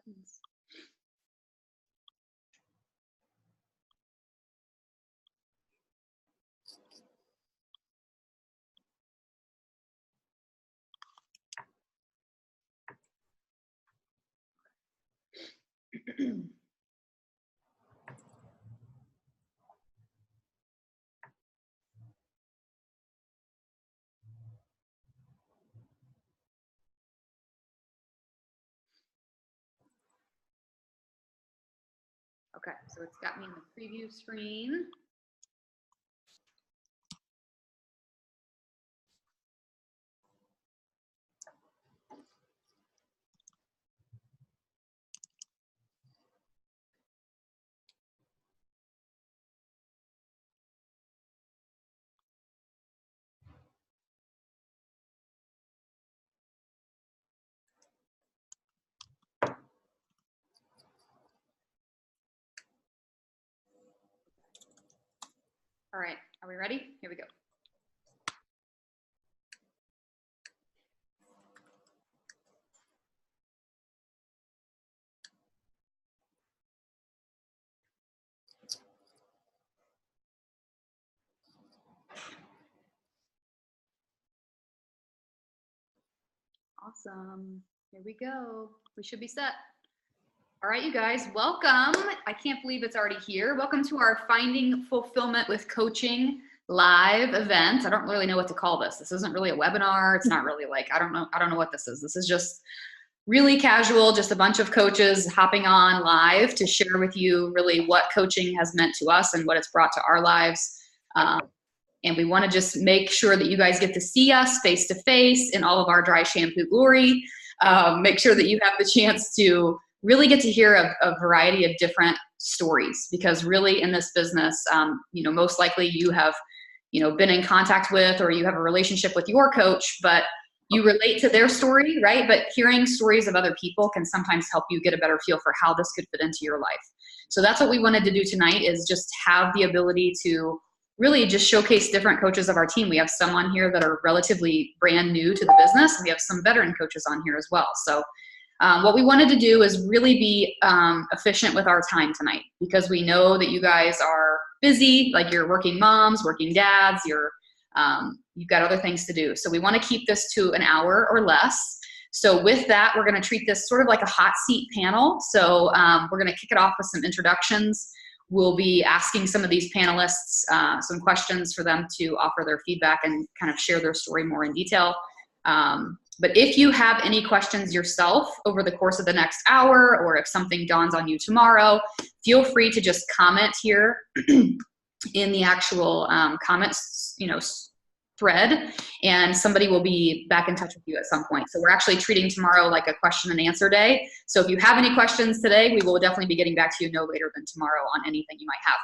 buttons. Okay, so it's got me in the preview screen. All right, are we ready? Here we go. Awesome. Here we go. We should be set. All right, you guys, welcome. I can't believe it's already here. Welcome to our Finding Fulfillment with Coaching live event. I don't really know what to call this. This isn't really a webinar. It's not really like, I don't know what this is. This is just really casual, just a bunch of coaches hopping on live to share with you really what coaching has meant to us and what it's brought to our lives. And we want to just make sure that you guys get to see us face to face in all of our dry shampoo glory. Make sure that you have the chance to really get to hear a variety of different stories, because really in this business, most likely you have, been in contact with, or you have a relationship with your coach, but you relate to their story, right? But hearing stories of other people can sometimes help you get a better feel for how this could fit into your life. So that's what we wanted to do tonight, is just have the ability to really just showcase different coaches of our team. We have some on here that are relatively brand new to the business, and we have some veteran coaches on here as well. So what we wanted to do is really be efficient with our time tonight, because we know that you guys are busy, like you're working moms, working dads, you've got other things to do. So we want to keep this to an hour or less. So with that, we're going to treat this sort of like a hot seat panel. So we're going to kick it off with some introductions. We'll be asking some of these panelists some questions for them to offer their feedback and kind of share their story more in detail. But if you have any questions yourself over the course of the next hour, or if something dawns on you tomorrow, feel free to just comment here in the actual comments, thread, and somebody will be back in touch with you at some point. So we're actually treating tomorrow like a question and answer day. So if you have any questions today, we will definitely be getting back to you no later than tomorrow on anything you might have.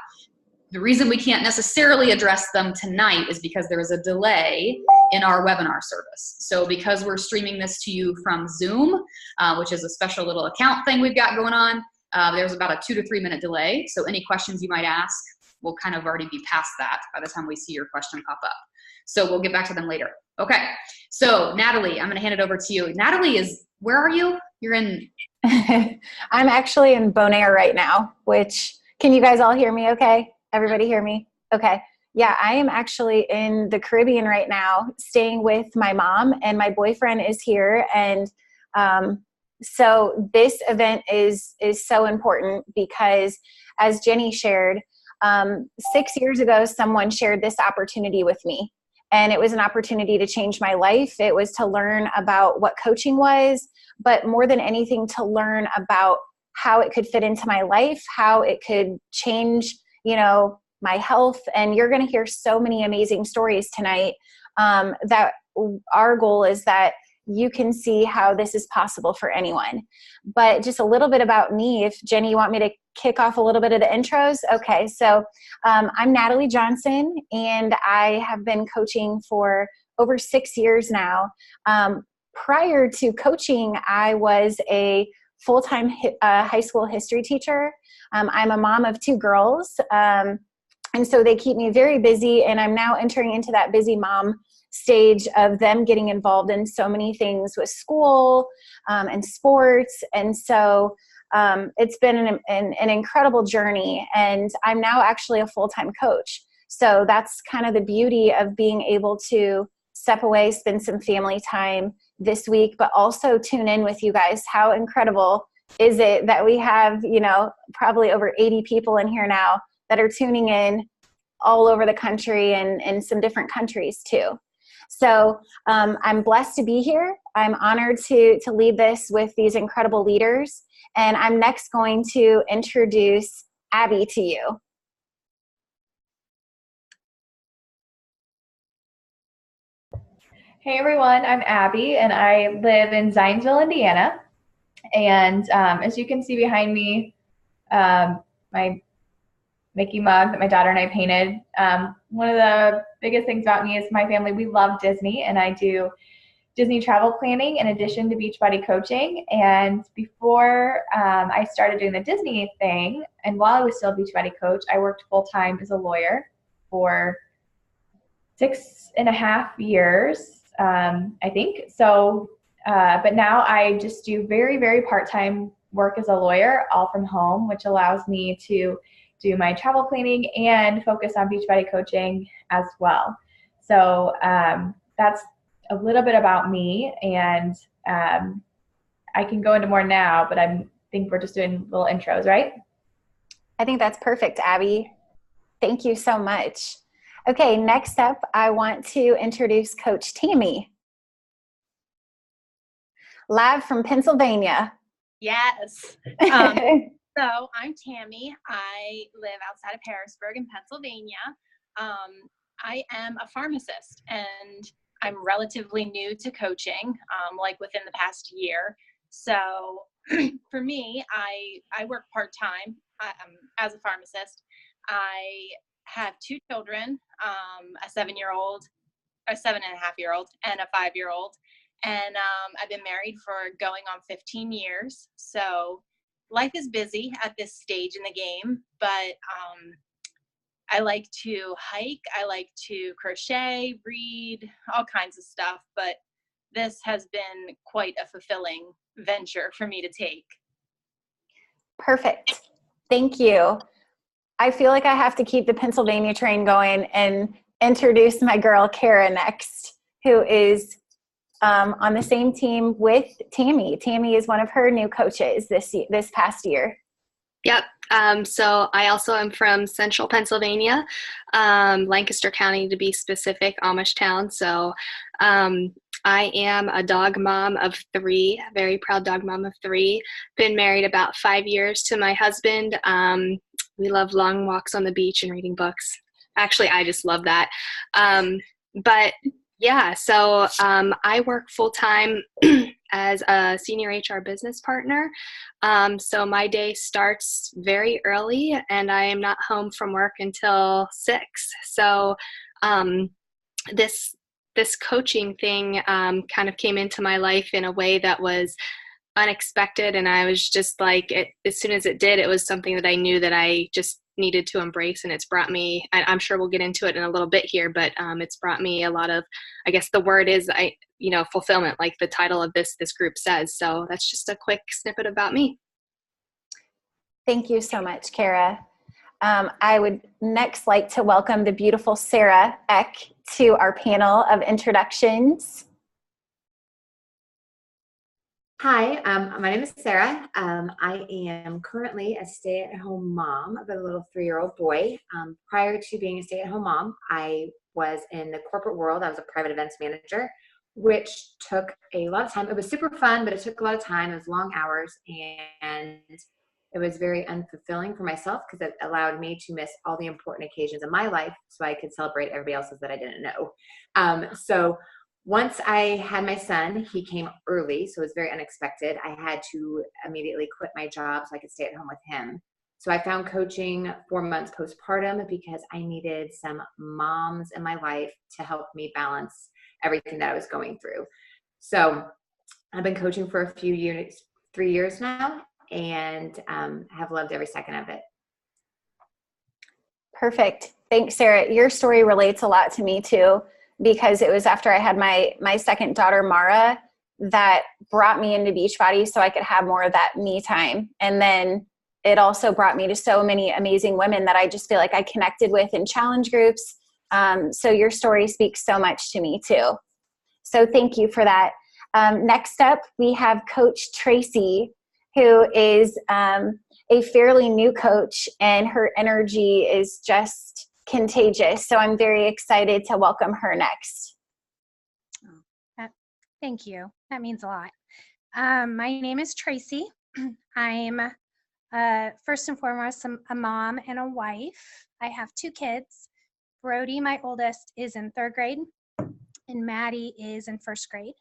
The reason we can't necessarily address them tonight is because there is a delay in our webinar service. So because we're streaming this to you from Zoom, which is a special little account thing we've got going on, there's about a 2 to 3 minute delay. So any questions you might ask will kind of already be past that by the time we see your question pop up. So we'll get back to them later. Okay, so Natalie, I'm gonna hand it over to you. Natalie where are you? You're in? I'm actually in Bonaire right now, can you guys all hear me okay? Everybody hear me? Okay. Yeah, I am actually in the Caribbean right now, staying with my mom, and my boyfriend is here. And so this event is so important because, as Jenny shared, 6 years ago, someone shared this opportunity with me. And it was an opportunity to change my life. It was to learn about what coaching was, but more than anything, to learn about how it could fit into my life, how it could change, my health. And you're going to hear so many amazing stories tonight, that our goal is that you can see how this is possible for anyone. But just a little bit about me, if Jenny, you want me to kick off a little bit of the intros? Okay, so I'm Natalie Johnson, and I have been coaching for over 6 years now. Prior to coaching, I was a full-time high school history teacher. I'm a mom of 2 girls, and so they keep me very busy, and I'm now entering into that busy mom stage of them getting involved in so many things with school and sports. And so it's been an incredible journey. And I'm now actually a full-time coach. So that's kind of the beauty of being able to step away, spend some family time this week, but also tune in with you guys. How incredible is it that we have, probably over 80 people in here now that are tuning in all over the country and in some different countries too. So I'm blessed to be here. I'm honored to lead this with these incredible leaders. And I'm next going to introduce Abby to you. Hey everyone, I'm Abby and I live in Zionsville, Indiana. And as you can see behind me, my Mickey mug that my daughter and I painted. One of the biggest things about me is my family, we love Disney, and I do Disney travel planning in addition to Beachbody coaching. And before I started doing the Disney thing, and while I was still a Beachbody coach, I worked full-time as a lawyer for 6.5 years. I think. So, but now I just do very, very part-time work as a lawyer, all from home, which allows me to do my travel planning and focus on Beachbody coaching as well. So that's a little bit about me, and I can go into more now, but I think we're just doing little intros, right? I think that's perfect, Abby. Thank you so much. Okay, next up, I want to introduce Coach Tammy, live from Pennsylvania. Yes. So I'm Tammy. I live outside of Harrisburg in Pennsylvania. I am a pharmacist, and I'm relatively new to coaching, like within the past year. So for me, I work part-time as a pharmacist. I have 2 children, a 7-year-old, a 7.5-year-old, and a 5-year-old. And I've been married for going on 15 years. So life is busy at this stage in the game, but I like to hike. I like to crochet, read, all kinds of stuff. But this has been quite a fulfilling venture for me to take. Perfect. Thank you. I feel like I have to keep the Pennsylvania train going and introduce my girl, Cara, next, who is on the same team with Tammy. Tammy is one of her new coaches this past year. Yep. So I also am from central Pennsylvania, Lancaster County to be specific, Amish town. So I am a dog mom of 3, very proud dog mom of 3. Been married about 5 years to my husband. We love long walks on the beach and reading books. Actually, I just love that. But yeah, so I work full-time as a senior HR business partner. So my day starts very early, and I am not home from work until 6. So this coaching thing kind of came into my life in a way that was unexpected, and I was just like, as soon as it did, it was something that I knew that I just needed to embrace, and it's brought me, I'm sure we'll get into it in a little bit here, but it's brought me a lot of, I guess the word is, fulfillment, like the title of this group says. So that's just a quick snippet about me. Thank you so much, Cara. I would next like to welcome the beautiful Sara Eck to our panel of introductions. Hi, my name is Sara. I am currently a stay-at-home mom of a little 3-year-old boy. Prior to being a stay-at-home mom, I was in the corporate world. I was a private events manager, which took a lot of time. It was super fun, but it took a lot of time. It was long hours, and it was very unfulfilling for myself because it allowed me to miss all the important occasions in my life so I could celebrate everybody else's that I didn't know. So once I had my son, he came early, so it was very unexpected. I had to immediately quit my job so I could stay at home with him. So I found coaching 4 months postpartum because I needed some moms in my life to help me balance everything that I was going through. So I've been coaching for a few years, 3 years now, and have loved every second of it. Perfect. Thanks, Sara. Your story relates a lot to me too. because it was after I had my second daughter, Mara, that brought me into Beachbody so I could have more of that me time. And then it also brought me to so many amazing women that I just feel like I connected with in challenge groups. So your story speaks so much to me too. So thank you for that. Next up, we have Coach Tracy, who is a fairly new coach, and her energy is just contagious. So I'm very excited to welcome her next. Thank you. That means a lot. My name is Tracy. I'm first and foremost a mom and a wife. I have 2 kids. Brody, my oldest, is in 3rd grade, and Maddie is in 1st grade.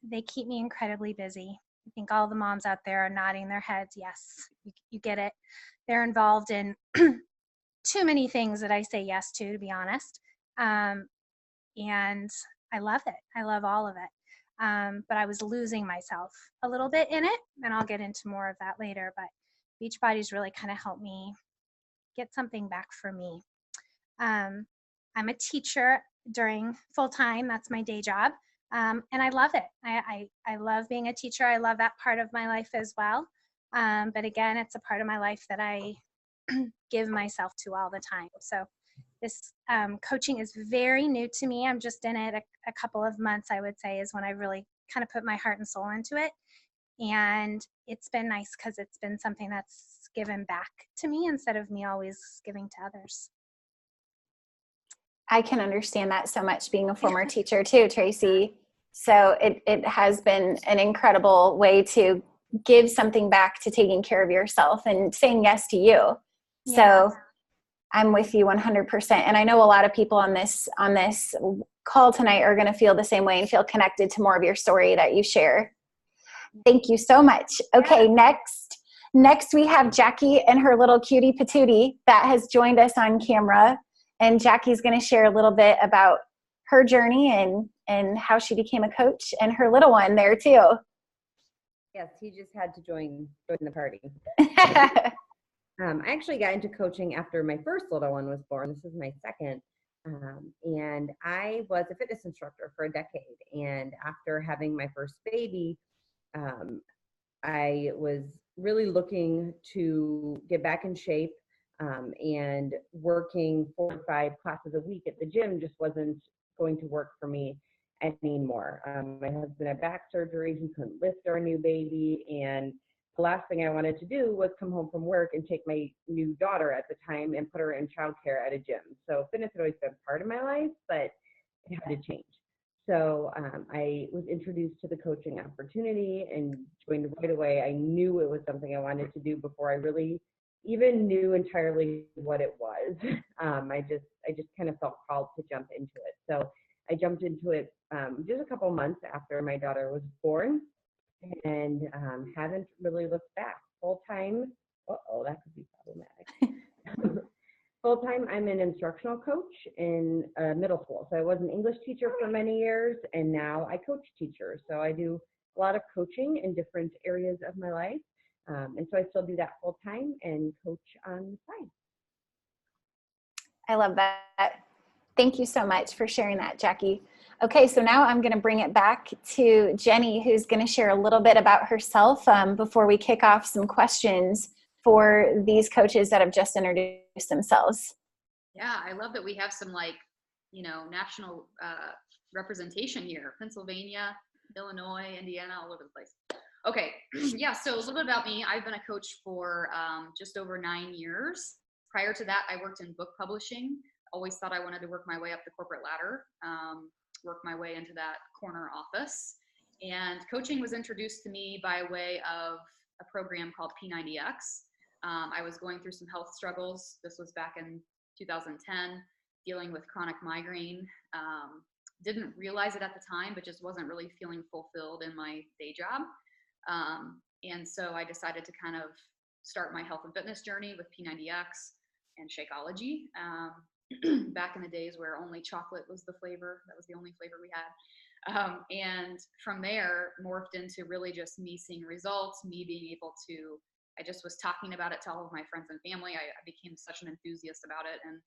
They keep me incredibly busy. I think all the moms out there are nodding their heads. Yes, you get it. They're involved in too many things that I say yes to be honest. And I love it. I love all of it. But I was losing myself a little bit in it, and I'll get into more of that later. But Beachbody's really kind of helped me get something back for me. I'm a teacher during full time. That's my day job. And I love it. I love being a teacher. I love that part of my life as well. But again, it's a part of my life that I give myself to all the time. So this coaching is very new to me. I'm just in it a couple of months, I would say, is when I really kind of put my heart and soul into it. And it's been nice because it's been something that's given back to me instead of me always giving to others. I can understand that so much, being a former teacher too, Tracy. So it has been an incredible way to give something back to taking care of yourself and saying yes to you. Yeah. So I'm with you 100%. And I know a lot of people on this call tonight are going to feel the same way and feel connected to more of your story that you share. Thank you so much. Okay, next we have Jackie and her little cutie patootie that has joined us on camera. And Jackie's going to share a little bit about her journey and how she became a coach, and her little one there too. Yes, he just had to join the party. I actually got into coaching after my first little one was born. This is my second. And I was a fitness instructor for a decade. And after having my first baby, I was really looking to get back in shape. And working 4 or 5 classes a week at the gym just wasn't going to work for me anymore. My husband had back surgery. He couldn't lift our new baby. And the last thing I wanted to do was come home from work and take my new daughter at the time and put her in childcare at a gym. So fitness had always been part of my life, but it had to change. So I was introduced to the coaching opportunity and joined right away. I knew it was something I wanted to do before I really even knew entirely what it was. I just kind of felt called to jump into it. So I jumped into it just a couple months after my daughter was born, and haven't really looked back. Full time, that could be problematic. Full time, I'm an instructional coach in middle school. So I was an English teacher for many years, and now I coach teachers. So I do a lot of coaching in different areas of my life. And so I still do that full time and coach on the side. I love that. Thank you so much for sharing that, Jackie. Okay, so now I'm going to bring it back to Jenny, who's going to share a little bit about herself before we kick off some questions for these coaches that have just introduced themselves. Yeah, I love that we have some national representation here. Pennsylvania, Illinois, Indiana, all over the place. Okay, yeah, so a little bit about me. I've been a coach for just over 9 years. Prior to that, I worked in book publishing. Always thought I wanted to work my way up the corporate ladder, work my way into that corner office. And coaching was introduced to me by way of a program called P90X. I was going through some health struggles. This was back in 2010, dealing with chronic migraine. Didn't realize it at the time, but just wasn't really feeling fulfilled in my day job. And so I decided to kind of start my health and fitness journey with P90X and Shakeology. Back in the days where only chocolate was the flavor. That was the only flavor we had. And from there morphed into really just me seeing results, me being able to, I just was talking about it to all of my friends and family. I became such an enthusiast about it. And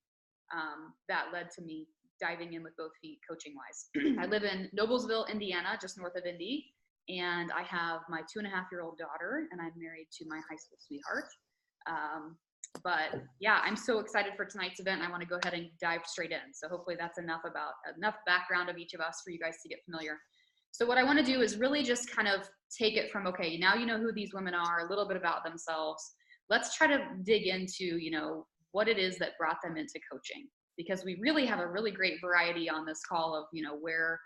that led to me diving in with both feet coaching wise. I live in Noblesville, Indiana, just north of Indy. And I have my 2.5-year-old daughter, and I'm married to my high school sweetheart. But yeah, I'm so excited for tonight's event. I want to go ahead and dive straight in. So hopefully that's enough background of each of us for you guys to get familiar. So what I want to do is really just kind of take it from, okay, now you know who these women are, a little bit about themselves. Let's try to dig into, you know, what it is that brought them into coaching, because we really have a really great variety on this call of, you know, where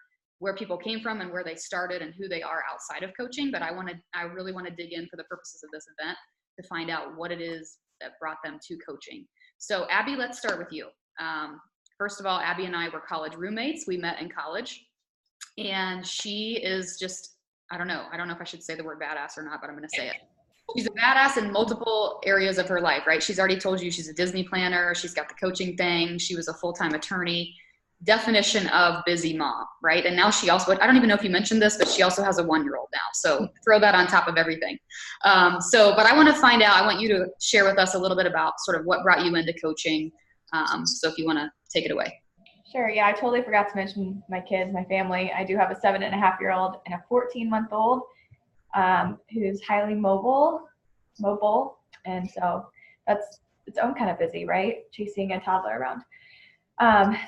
people came from and where they started and who they are outside of coaching. But I really want to dig in for the purposes of this event to find out what it is that brought them to coaching. So Abby, let's start with you. First of all, Abby and I were college roommates. We met in college, and she is just, I don't know if I should say the word badass or not, but I'm going to say it. She's a badass in multiple areas of her life, right? She's already told you she's a Disney planner. She's got the coaching thing. She was a full-time attorney. Definition of busy mom, right? And now she also, I don't even know if you mentioned this, but she also has a 1-year-old now. So throw that on top of everything. But I want to find out, I want you to share with us a little bit about sort of what brought you into coaching. So if you want to take it away. Sure. Yeah, I totally forgot to mention my kids, my family. I do have a 7.5-year-old and a 14-month-old who's highly mobile. And so that's its own kind of busy, right? Chasing a toddler around.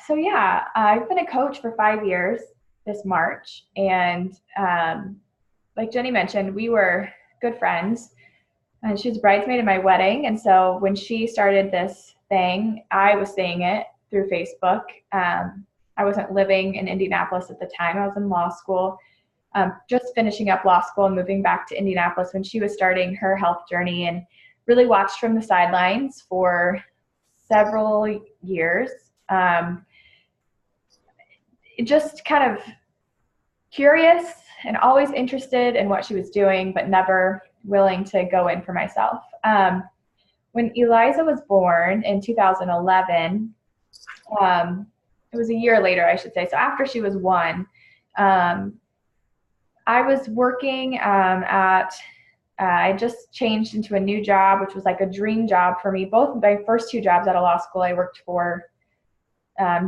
So yeah, I've been a coach for 5 years this March. And like Jenny mentioned, we were good friends. And she was a bridesmaid at my wedding. And so when she started this thing, I was seeing it through Facebook. I wasn't living in Indianapolis at the time. I was in law school, just finishing up law school and moving back to Indianapolis when she was starting her health journey, and really watched from the sidelines for several years. Just kind of curious and always interested in what she was doing, but never willing to go in for myself. When Eliza was born in 2011, it was a year later, I should say. So after she was 1, I was working I just changed into a new job, which was like a dream job for me. Both my first 2 jobs out of law school, I worked for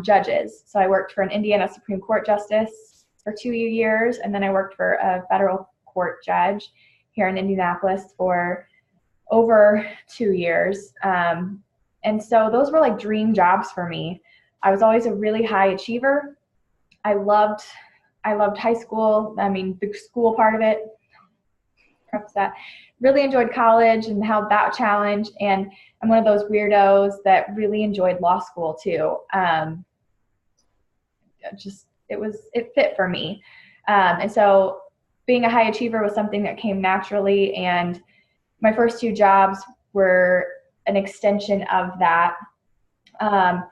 judges. So I worked for an Indiana Supreme Court justice for 2 years, and then I worked for a federal court judge here in Indianapolis for over 2 years. And so those were like dream jobs for me. I was always a really high achiever. I loved high school. I mean, the school part of it. Perhaps that. Really enjoyed college and how that challenge. And I'm one of those weirdos that really enjoyed law school too. It fit for me. And so being a high achiever was something that came naturally. And my first 2 jobs were an extension of that. And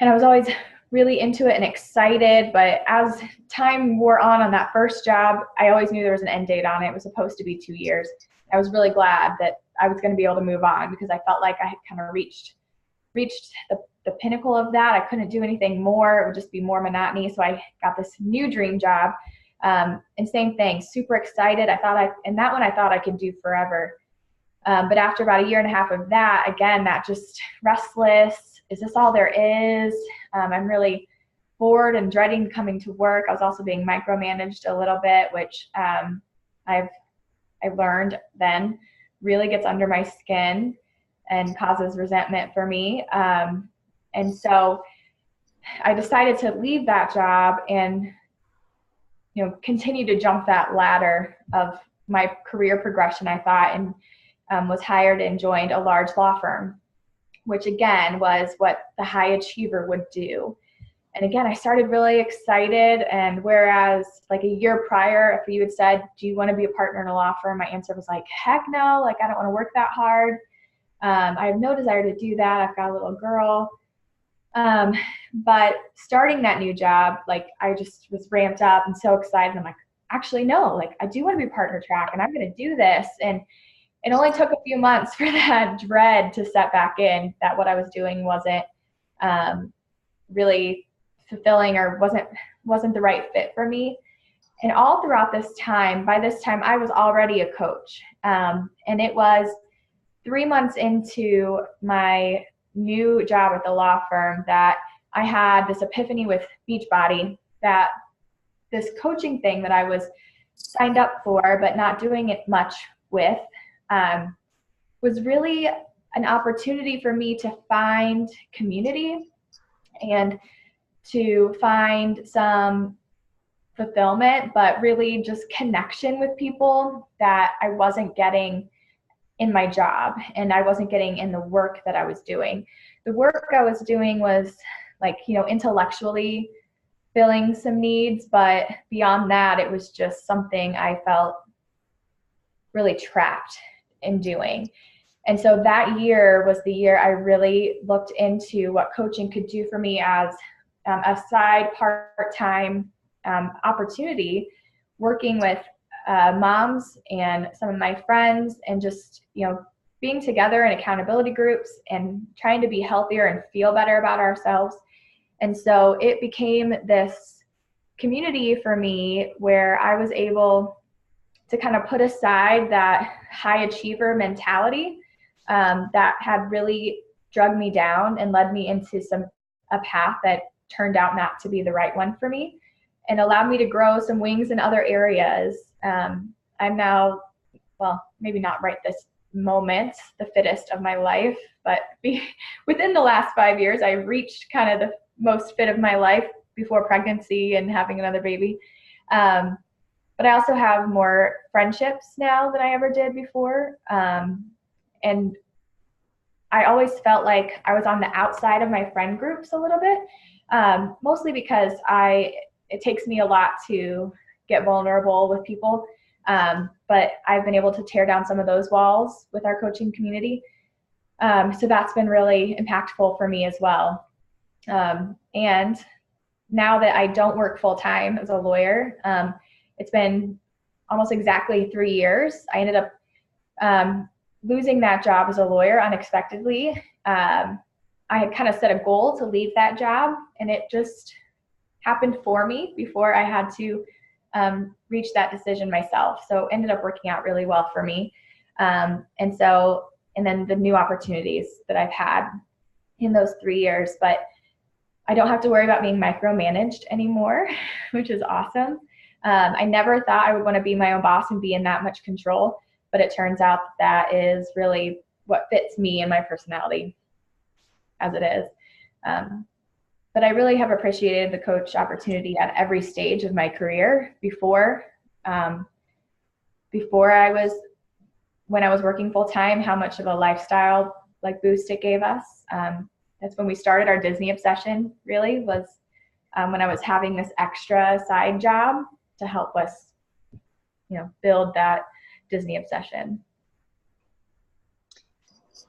I was always really into it and excited, but as time wore on that first job, I always knew there was an end date on it. It was supposed to be 2 years. I was really glad that I was going to be able to move on, because I felt like I had kind of reached the pinnacle of that. I couldn't do anything more. It would just be more monotony. So I got this new dream job, and same thing, super excited. I thought I could do forever. But after about 1.5 years of that, again, that just restless. Is this all there is? I'm really bored and dreading coming to work. I was also being micromanaged a little bit, which I learned then really gets under my skin and causes resentment for me. And so I decided to leave that job and, continue to jump that ladder of my career progression, I thought, and was hired and joined a large law firm, which again was what the high achiever would do. And again, I started really excited. And whereas like a year prior, if you had said, do you want to be a partner in a law firm? My answer was like, heck no, like I don't want to work that hard. I have no desire to do that. I've got a little girl. But starting that new job, like I just was ramped up and so excited. I'm like, actually, no, like I do want to be partner track and I'm going to do this. And it only took a few months for that dread to set back in, that what I was doing wasn't really fulfilling or wasn't the right fit for me. And all throughout this time, by this time, I was already a coach. And it was 3 months into my new job at the law firm that I had this epiphany with Beachbody that this coaching thing that I was signed up for but not doing it much with was really an opportunity for me to find community and to find some fulfillment, but really just connection with people that I wasn't getting in my job and I wasn't getting in the work that I was doing. The work I was doing was like, intellectually filling some needs, but beyond that, it was just something I felt really trapped in doing. And so that year was the year I really looked into what coaching could do for me as a side part-time opportunity, working with moms and some of my friends, and just being together in accountability groups and trying to be healthier and feel better about ourselves. And so it became this community for me where I was able to kind of put aside that high achiever mentality that had really drugged me down and led me into a path that turned out not to be the right one for me, and allowed me to grow some wings in other areas. I'm now, well, maybe not right this moment, the fittest of my life, but within the last 5 years, I reached kind of the most fit of my life before pregnancy and having another baby. But I also have more friendships now than I ever did before. And I always felt like I was on the outside of my friend groups a little bit, mostly because it takes me a lot to get vulnerable with people. But I've been able to tear down some of those walls with our coaching community. So that's been really impactful for me as well. And now that I don't work full-time as a lawyer, it's been almost exactly 3 years. I ended up losing that job as a lawyer unexpectedly. I had kind of set a goal to leave that job, and it just happened for me before I had to reach that decision myself. So it ended up working out really well for me. And then the new opportunities that I've had in those 3 years, but I don't have to worry about being micromanaged anymore, which is awesome. I never thought I would want to be my own boss and be in that much control, but it turns out that is really what fits me and my personality as it is. But I really have appreciated the coach opportunity at every stage of my career when I was working full time, how much of a lifestyle boost it gave us. That's when we started our Disney obsession, really, was when I was having this extra side job to help us, build that Disney obsession.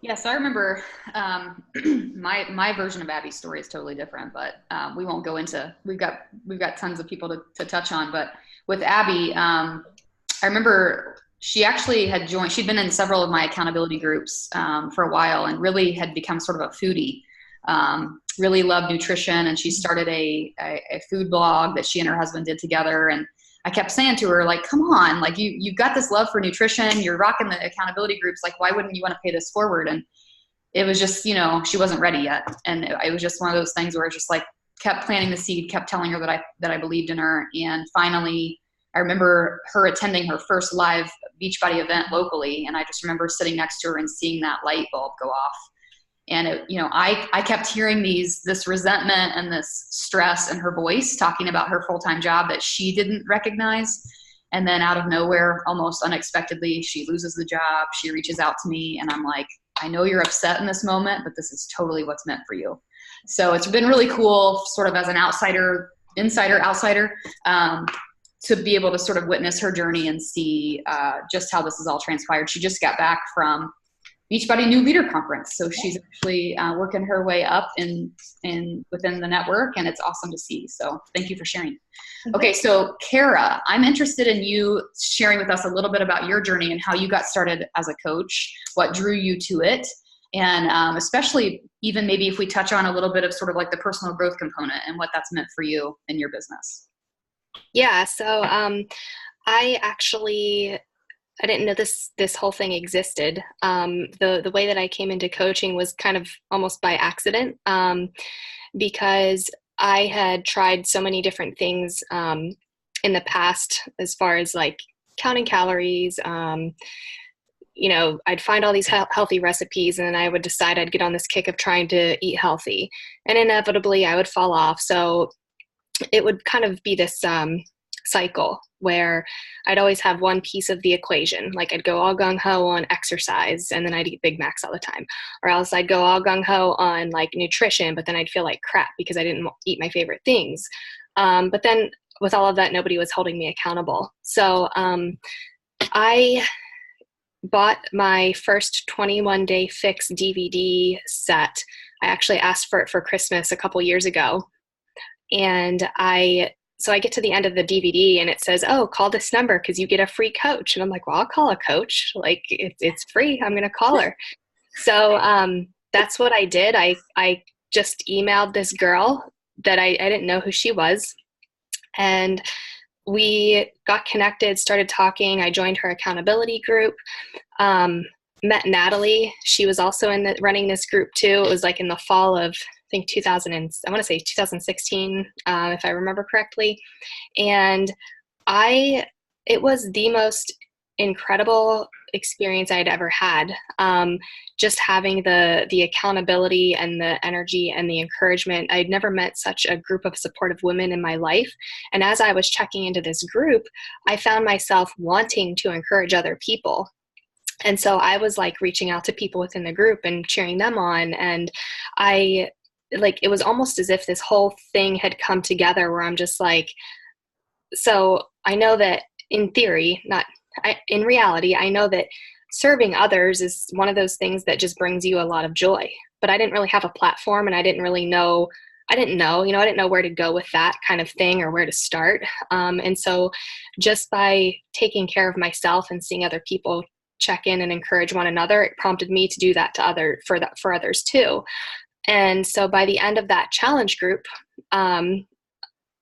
Yeah, so I remember my version of Abby's story is totally different, but we won't go into. We've got tons of people to touch on, but with Abby, I remember she actually had joined. She'd been in several of my accountability groups for a while, and really had become sort of a foodie. Really loved nutrition, and she started a food blog that she and her husband did together. And I kept saying to her, come on, you've got this love for nutrition, you're rocking the accountability groups, why wouldn't you want to pay this forward? And it was just, she wasn't ready yet. And it was just one of those things where I just kept planting the seed, kept telling her that I believed in her. And finally, I remember her attending her first live Beachbody event locally. And I just remember sitting next to her and seeing that light bulb go off. And I kept hearing this resentment and this stress in her voice, talking about her full-time job that she didn't recognize. And then out of nowhere, almost unexpectedly, she loses the job. She reaches out to me, and I'm like, I know you're upset in this moment, but this is totally what's meant for you. So it's been really cool, sort of as an outsider, to be able to sort of witness her journey and see just how this has all transpired. She just got back from Beachbody New Leader Conference. So she's actually working her way up within the network, and it's awesome to see. So thank you for sharing. Okay, so Cara, I'm interested in you sharing with us a little bit about your journey and how you got started as a coach, what drew you to it, and especially even maybe if we touch on a little bit of sort of the personal growth component and what that's meant for you in your business. Yeah, so I didn't know this whole thing existed. The way that I came into coaching was kind of almost by accident. because I had tried so many different things in the past, as far as like counting calories. I'd find all these healthy recipes, and then I would decide I'd get on this kick of trying to eat healthy, and inevitably I would fall off. So it would kind of be this cycle where I'd always have one piece of the equation. Like I'd go all gung-ho on exercise, and then I'd eat Big Macs all the time. Or else I'd go all gung-ho on like nutrition, but then I'd feel like crap because I didn't eat my favorite things. But then with all of that, nobody was holding me accountable. So I bought my first 21 Day Fix DVD set. I actually asked for it for Christmas a couple years ago. And so I get to the end of the DVD and it says, oh, call this number because you get a free coach. And I'm like, well, I'll call a coach. Like it's free. I'm going to call her. So that's what I did. I just emailed this girl that I didn't know who she was. And we got connected, started talking. I joined her accountability group, met Natalie. She was also running this group too. It was like in the fall of, I think 2016, if I remember correctly. And it was the most incredible experience I'd ever had. Just having the accountability and the energy and the encouragement. I'd never met such a group of supportive women in my life. And as I was checking into this group, I found myself wanting to encourage other people. And so I was like reaching out to people within the group and cheering them on. And it was almost as if this whole thing had come together where I'm just like, so I know that in theory, in reality, I know that serving others is one of those things that just brings you a lot of joy, but I didn't really have a platform, and I didn't know where to go with that kind of thing or where to start. And so just by taking care of myself and seeing other people check in and encourage one another, it prompted me to do that for others too. And so by the end of that challenge group,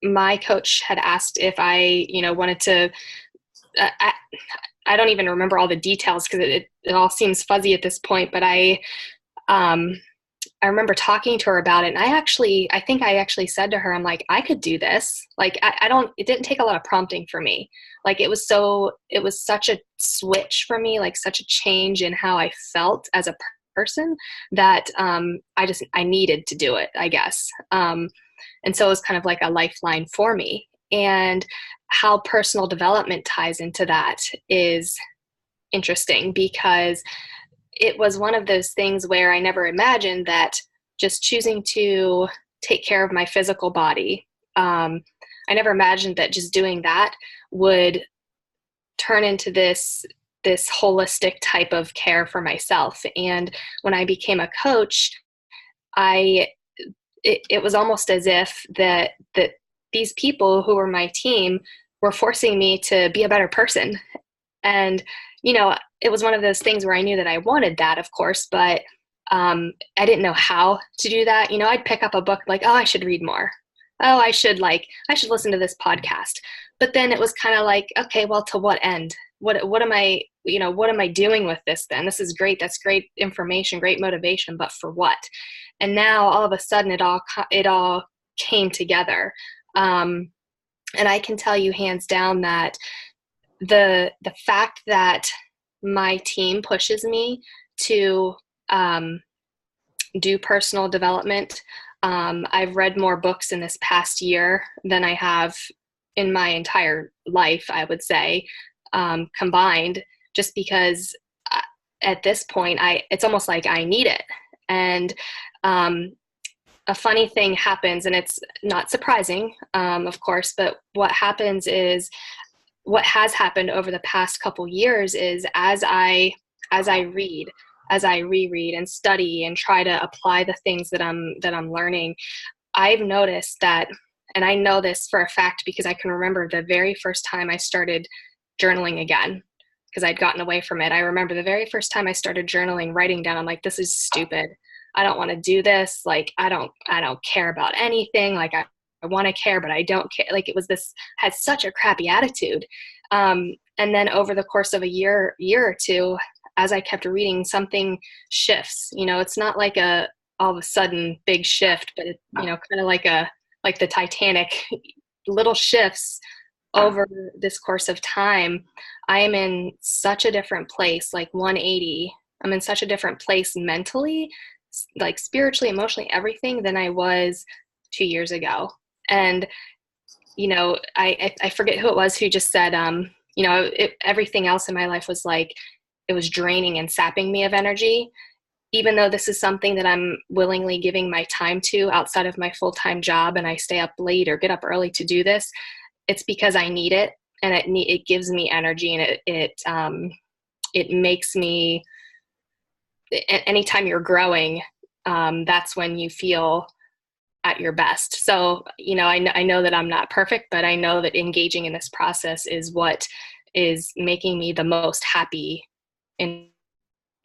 my coach had asked if I, wanted to, I don't even remember all the details because it all seems fuzzy at this point, but I remember talking to her about it. And I think I actually said to her, I'm like, I could do this. Like, it didn't take a lot of prompting for me. Like, it was such a switch for me, like such a change in how I felt as a person that I needed to do it, I guess. And so it was kind of like a lifeline for me. And how personal development ties into that is interesting, because it was one of those things where I never imagined that just choosing to take care of my physical body, I never imagined that just doing that would turn into this holistic type of care for myself. And when I became a coach, it was almost as if that these people who were my team were forcing me to be a better person. And, it was one of those things where I knew that I wanted that, of course, but I didn't know how to do that. I'd pick up a book like, oh, I should read more. Oh, I should listen to this podcast. But then it was kind of like, okay, well, to what end? What am I doing with this then? This is great. That's great information, great motivation, but for what? And now all of a sudden it all came together. And I can tell you hands down that the fact that my team pushes me to do personal development. I've read more books in this past year than I have in my entire life, I would say, combined, just because at this point, it's almost like I need it. And a funny thing happens, and it's not surprising, of course, but what has happened over the past couple years is as I read, as I reread and study and try to apply the things that I'm learning, I've noticed that, and I know this for a fact because I can remember the very first time I started journaling again, because I'd gotten away from it. I remember the very first time I started journaling, writing down, I'm like, this is stupid. I don't want to do this. Like, I don't care about anything. Like, I want to care, but I don't care. Like, had such a crappy attitude. And then over the course of a year or two, as I kept reading, something shifts. It's not like a all of a sudden big shift, but it, you know, kind of like the Titanic, little shifts over this course of time. I am in such a different place, like 180. I'm in such a different place mentally, like spiritually, emotionally, everything than I was 2 years ago. And, you know, I forget who it was who just said, you know, everything else in my life was like, it was draining and sapping me of energy. Even though this is something that I'm willingly giving my time to outside of my full-time job, and I stay up late or get up early to do this, it's because I need it, and it gives me energy, and it makes me, anytime you're growing, that's when you feel at your best. So, you know, I know that I'm not perfect, but I know that engaging in this process is what is making me the most happy in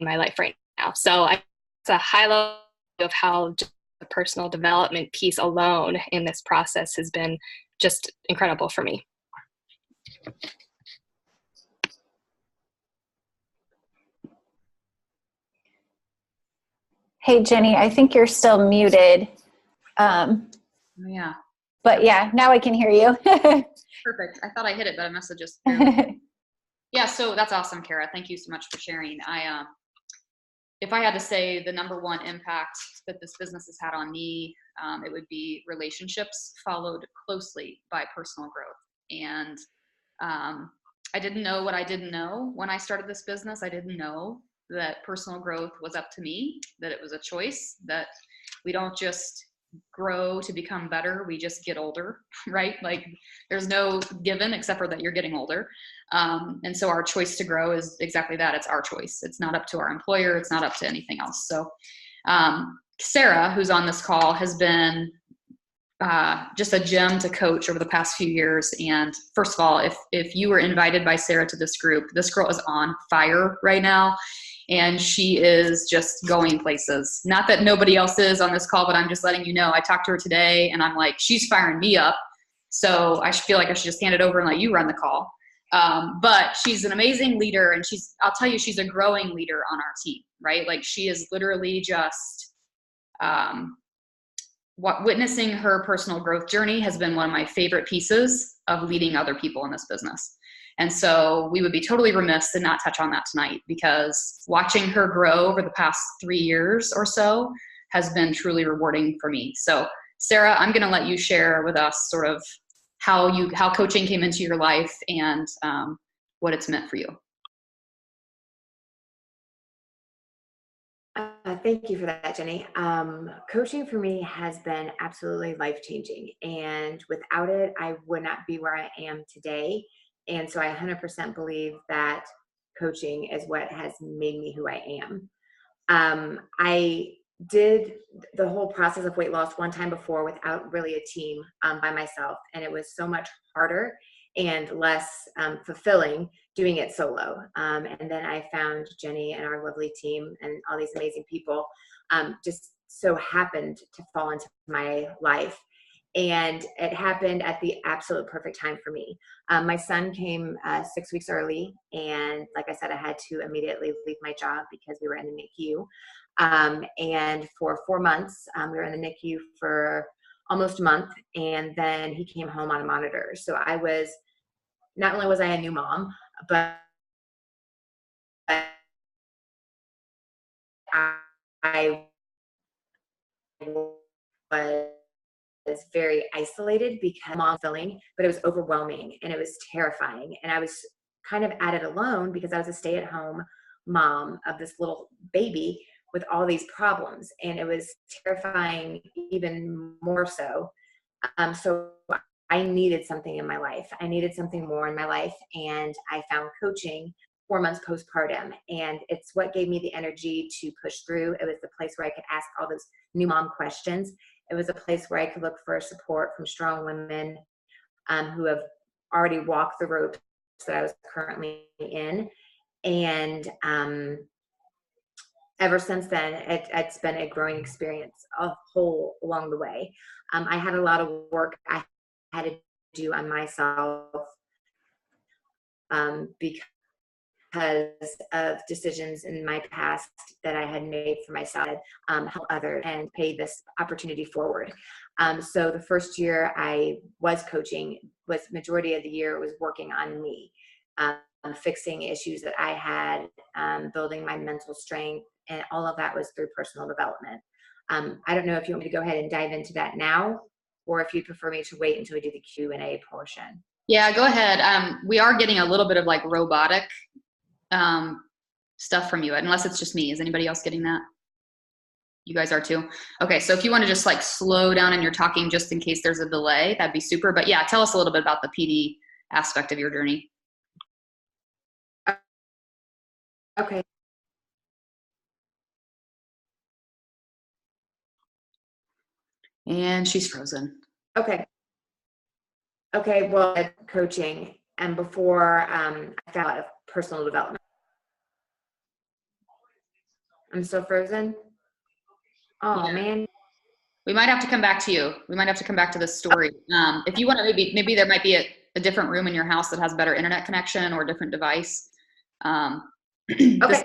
my life right now. So it's a high level of how just the personal development piece alone in this process has been just incredible for me. Hey, Jenny, I think you're still muted. Oh, yeah. But yeah, now I can hear you. Perfect. I thought I hit it, but I must have just. Yeah, so that's awesome, Cara. Thank you so much for sharing. If I had to say the number one impact that this business has had on me, it would be relationships, followed closely by personal growth. And I didn't know what I didn't know when I started this business. I didn't know that personal growth was up to me, that it was a choice, that we don't just grow to become better, we just get older, right? Like there's no given except for that you're getting older. And so our choice to grow is exactly that. It's our choice. It's not up to our employer. It's not up to anything else. So Sara, who's on this call, has been just a gem to coach over the past few years. And first of all, if you were invited by Sara to this group, this girl is on fire right now. And she is just going places. Not that nobody else is on this call, but I'm just letting you know. I talked to her today and I'm like, she's firing me up. So I feel like I should just hand it over and let you run the call. But she's an amazing leader, and I'll tell you, she's a growing leader on our team, right? Like she is literally just, witnessing her personal growth journey has been one of my favorite pieces of leading other people in this business. And so we would be totally remiss to not touch on that tonight, because watching her grow over the past 3 years or so has been truly rewarding for me. So Sara, I'm going to let you share with us sort of how coaching came into your life and what it's meant for you. Thank you for that, Jenny. Coaching for me has been absolutely life-changing, and without it, I would not be where I am today. And so I 100% believe that coaching is what has made me who I am. I did the whole process of weight loss one time before without really a team, by myself, and it was so much harder and less fulfilling doing it solo. And then I found Jenny and our lovely team and all these amazing people just so happened to fall into my life. And it happened at the absolute perfect time for me. My son came 6 weeks early, and like I said, I had to immediately leave my job because we were in the NICU. And for 4 months, we were in the NICU for almost a month, and then he came home on a monitor. So not only was I a new mom, but I was very isolated because mom feeling, but it was overwhelming and it was terrifying. And I was kind of at it alone because I was a stay-at-home mom of this little baby with all these problems. And it was terrifying even more so. So I needed something in my life. I needed something more in my life. And I found coaching 4 months postpartum. And it's what gave me the energy to push through. It was the place where I could ask all those new mom questions. It was a place where I could look for support from strong women who have already walked the ropes that I was currently in. And ever since then, it's been a growing experience along the way. I had a lot of work I had to do on myself because because of decisions in my past that I had made for myself, help others and pay this opportunity forward. So the first year I was coaching, was majority of the year was working on me, fixing issues that I had, building my mental strength, and all of that was through personal development. I don't know if you want me to go ahead and dive into that now, or if you prefer me to wait until we do the Q&A portion. Yeah, go ahead. We are getting a little bit of like robotic stuff from you, unless it's just me. Is anybody else getting that? You guys are too? Okay, so if you want to just like slow down in your talking just in case there's a delay, that'd be super. But yeah, tell us a little bit about the PD aspect of your journey. Okay. And she's frozen. Okay. Okay, well, coaching, and before I found out of personal development. I'm still frozen? Oh, yeah. Man. We might have to come back to you. We might have to come back to this story. If you want to, maybe there might be a different room in your house that has better internet connection or a different device. Okay.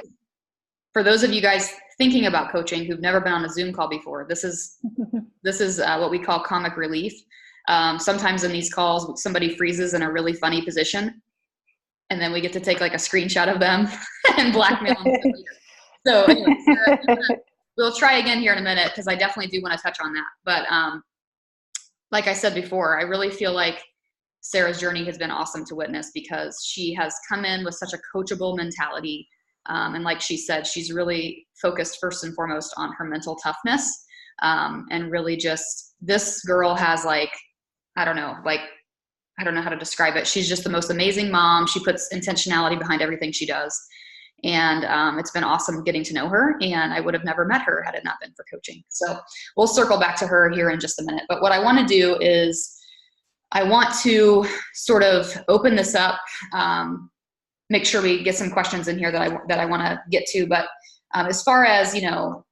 For those of you guys thinking about coaching who've never been on a Zoom call before, this is what we call comic relief. Sometimes in these calls, somebody freezes in a really funny position, and then we get to take like a screenshot of them and blackmail them. So anyway, Sara, we'll try again here in a minute because I definitely do want to touch on that. But like I said before, I really feel like Sara's journey has been awesome to witness because she has come in with such a coachable mentality. And like she said, she's really focused first and foremost on her mental toughness. And really just, this girl has like, I don't know how to describe it. She's just the most amazing mom. She puts intentionality behind everything she does. And it's been awesome getting to know her, and I would have never met her had it not been for coaching. So we'll circle back to her here in just a minute. But what I want to do is I want to sort of open this up, make sure we get some questions in here that I want to get to. But as far as, you know,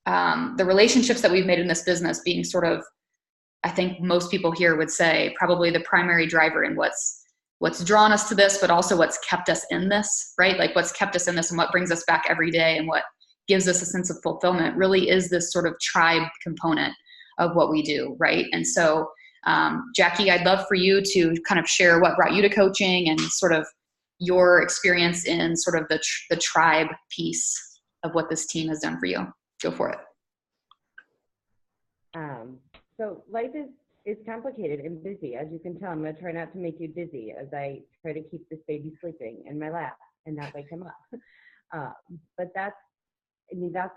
the relationships that we've made in this business being sort of, I think most people here would say probably the primary driver in what's drawn us to this, but also what's kept us in this, right? Like what's kept us in this and what brings us back every day and what gives us a sense of fulfillment really is this sort of tribe component of what we do, right? And so, Jackie, I'd love for you to kind of share what brought you to coaching and sort of your experience in sort of the tribe piece of what this team has done for you. Go for it. So life is complicated and busy. As you can tell, I'm going to try not to make you dizzy as I try to keep this baby sleeping in my lap and not wake him up. But that's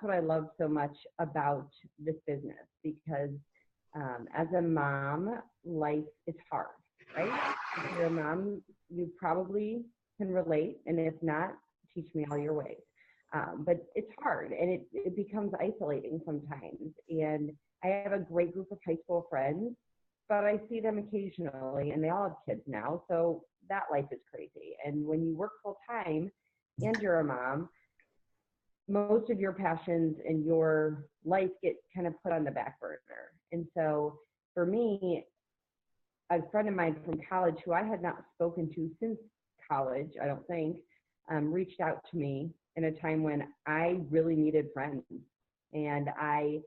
what I love so much about this business, because as a mom, life is hard, right? If you're a mom, you probably can relate, and if not, teach me all your ways. But it's hard, and it becomes isolating sometimes. And I have a great group of high school friends, but I see them occasionally, and they all have kids now, so that life is crazy. And when you work full time and you're a mom, most of your passions in your life get kind of put on the back burner. And so for me, a friend of mine from college who I had not spoken to since college, I don't think, reached out to me in a time when I really needed friends. And I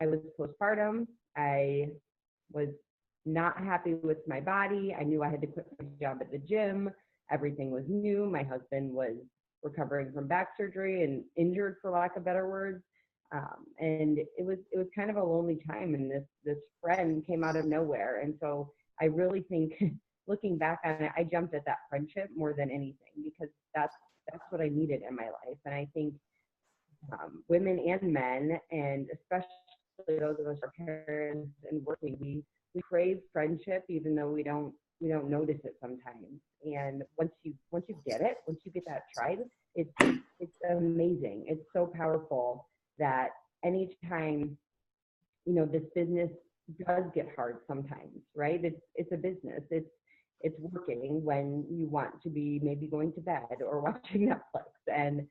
was postpartum. I was not happy with my body. I knew I had to quit my job at the gym. Everything was new. My husband was recovering from back surgery and injured, for lack of better words. And it was kind of a lonely time, and this friend came out of nowhere. And so I really think, looking back on it, I jumped at that friendship more than anything, because that's what I needed in my life. And I think women and men, and especially those of us who are parents and working, we crave friendship, even though we don't notice it sometimes. And once you get it, once you get that tribe, it's amazing. It's so powerful that anytime, you know, this business does get hard sometimes, right? It's a business. It's working when you want to be maybe going to bed or watching Netflix. And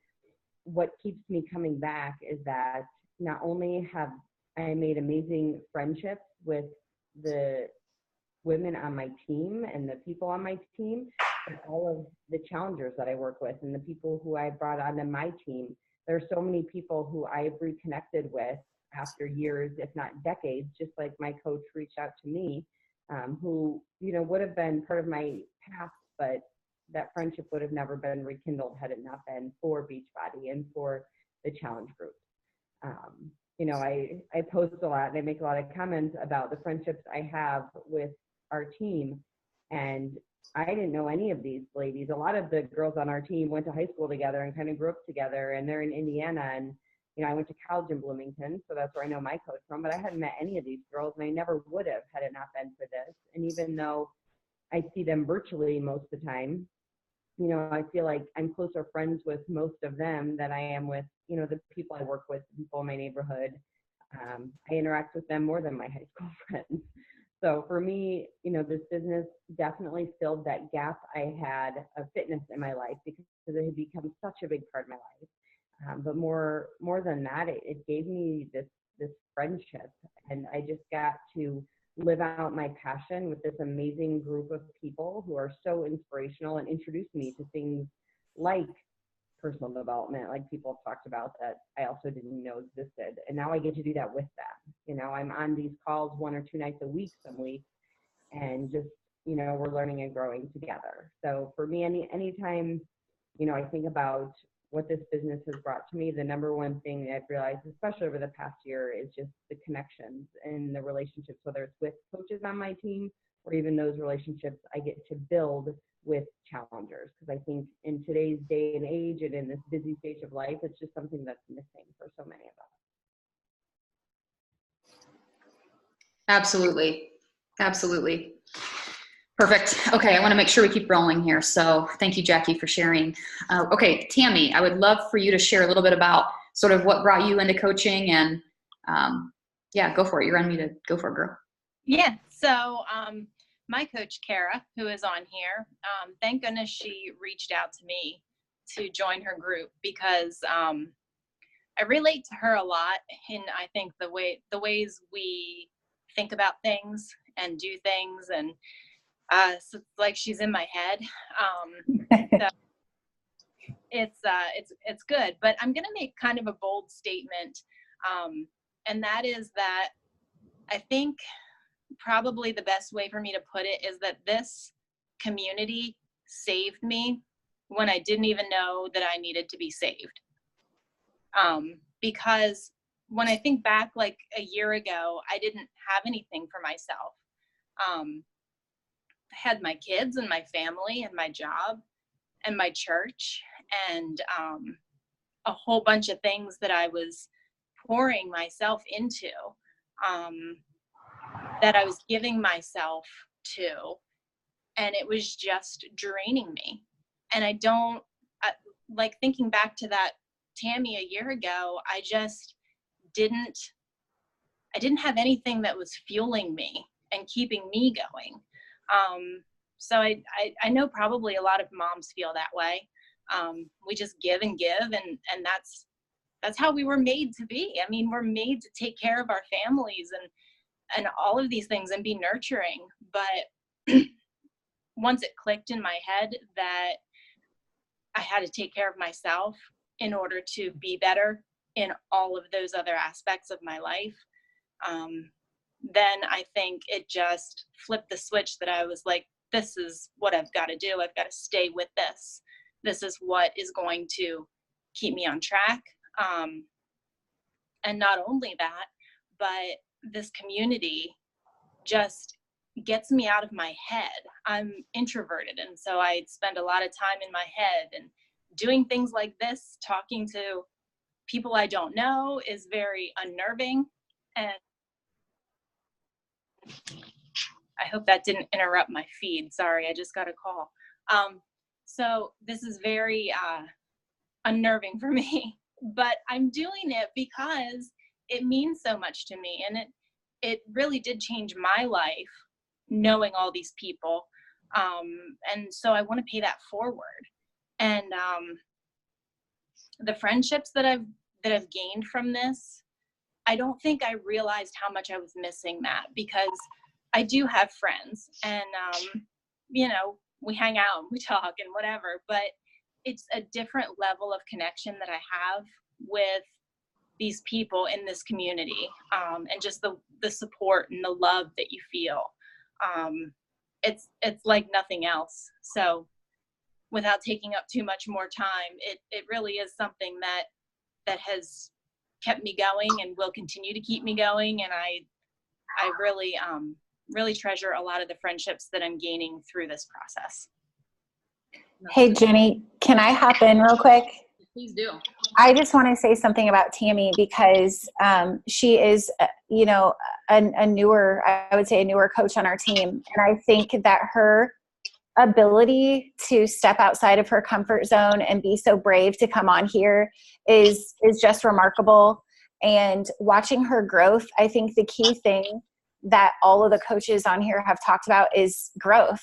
what keeps me coming back is that not only have I made amazing friendships with the women on my team and the people on my team, with all of the challengers that I work with and the people who I brought onto my team. There are so many people who I've reconnected with after years, if not decades, just like my coach reached out to me, who, you know, would have been part of my past, but that friendship would have never been rekindled had it not been for Beachbody and for the challenge group. You know, I post a lot and I make a lot of comments about the friendships I have with our team. And I didn't know any of these ladies. A lot of the girls on our team went to high school together and kind of grew up together, and they're in Indiana. And, you know, I went to college in Bloomington, so that's where I know my coach from, but I hadn't met any of these girls, and I never would have had it not been for this. And even though I see them virtually most of the time, you know, I feel like I'm closer friends with most of them than I am with, you know, the people I work with, the people in my neighborhood. I interact with them more than my high school friends. So for me, you know, this business definitely filled that gap I had of fitness in my life because it had become such a big part of my life. But more than that, it gave me this friendship, and I just got to live out my passion with this amazing group of people who are so inspirational and introduced me to things like personal development, like people have talked about, that I also didn't know existed. And now I get to do that with them. You know, I'm on these calls 1 or 2 nights a week some weeks, and just, you know, we're learning and growing together. So for me, anytime, you know, I think about what this business has brought to me, the number one thing I've realized, especially over the past year, is just the connections and the relationships, whether it's with coaches on my team or even those relationships I get to build with challengers. Because I think in today's day and age and in this busy stage of life, it's just something that's missing for so many of us. Absolutely. Absolutely. Perfect. Okay, I want to make sure we keep rolling here. So thank you, Jackie, for sharing. Okay, Tammy, I would love for you to share a little bit about sort of what brought you into coaching, and yeah, go for it. You're on me to go for it, girl. Yeah, so my coach, Kara, who is on here, thank goodness she reached out to me to join her group, because I relate to her a lot in, I think, the ways we think about things and do things, and so it's like she's in my head. So it's good, but I'm gonna make kind of a bold statement, and that is that I think probably the best way for me to put it is that this community saved me when I didn't even know that I needed to be saved. Because when I think back like a year ago, I didn't have anything for myself. I had my kids and my family and my job and my church and a whole bunch of things that I was pouring myself into, that I was giving myself to, and it was just draining me. And like thinking back to that Tammy a year ago, I didn't have anything that was fueling me and keeping me going. So I know probably a lot of moms feel that way. We just give and give, and that's how we were made to be. I mean, we're made to take care of our families and all of these things and be nurturing. But once it clicked in my head that I had to take care of myself in order to be better in all of those other aspects of my life, then I think it just flipped the switch that I was like, this is what I've got to do. I've got to stay with this. This is what is going to keep me on track. And not only that, but this community just gets me out of my head. I'm introverted, and so I spend a lot of time in my head, and doing things like this, talking to people I don't know, is very unnerving. And I hope that didn't interrupt my feed. Sorry, I just got a call. So this is very unnerving for me, but I'm doing it because it means so much to me, and it really did change my life, knowing all these people, and so I want to pay that forward. And the friendships that I've gained from this, I don't think I realized how much I was missing that, because I do have friends, and you know, we hang out and we talk and whatever, but it's a different level of connection that I have with these people in this community, and just the support and the love that you feel. It's like nothing else. So without taking up too much more time, it really is something that has kept me going and will continue to keep me going. And I really treasure a lot of the friendships that I'm gaining through this process. Hey, Jenny, can I hop in real quick? Please do. I just want to say something about Tammy because she is, a newer, I would say a newer coach on our team. And I think that her ability to step outside of her comfort zone and be so brave to come on here is just remarkable. And watching her growth, I think the key thing that all of the coaches on here have talked about is growth.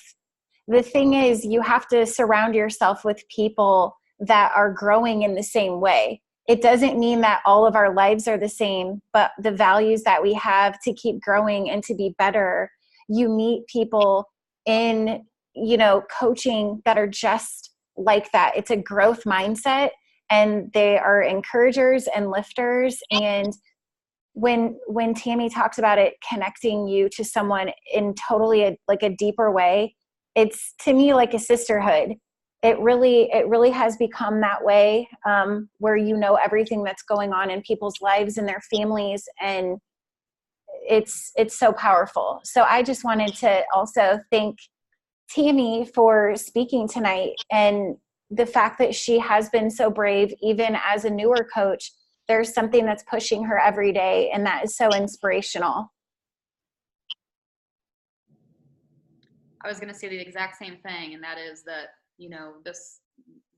The thing is, you have to surround yourself with people that are growing in the same way. It doesn't mean that all of our lives are the same, but the values that we have to keep growing and to be better, you meet people in, coaching that are just like that. It's a growth mindset, and they are encouragers and lifters. And when Tammy talks about it, connecting you to someone in totally a deeper way, it's to me like a sisterhood. It really has become that way, where everything that's going on in people's lives and their families, and it's so powerful. So I just wanted to also thank Tammy for speaking tonight, and the fact that she has been so brave, even as a newer coach. There's something that's pushing her every day, and that is so inspirational. I was going to say the exact same thing, and that is that,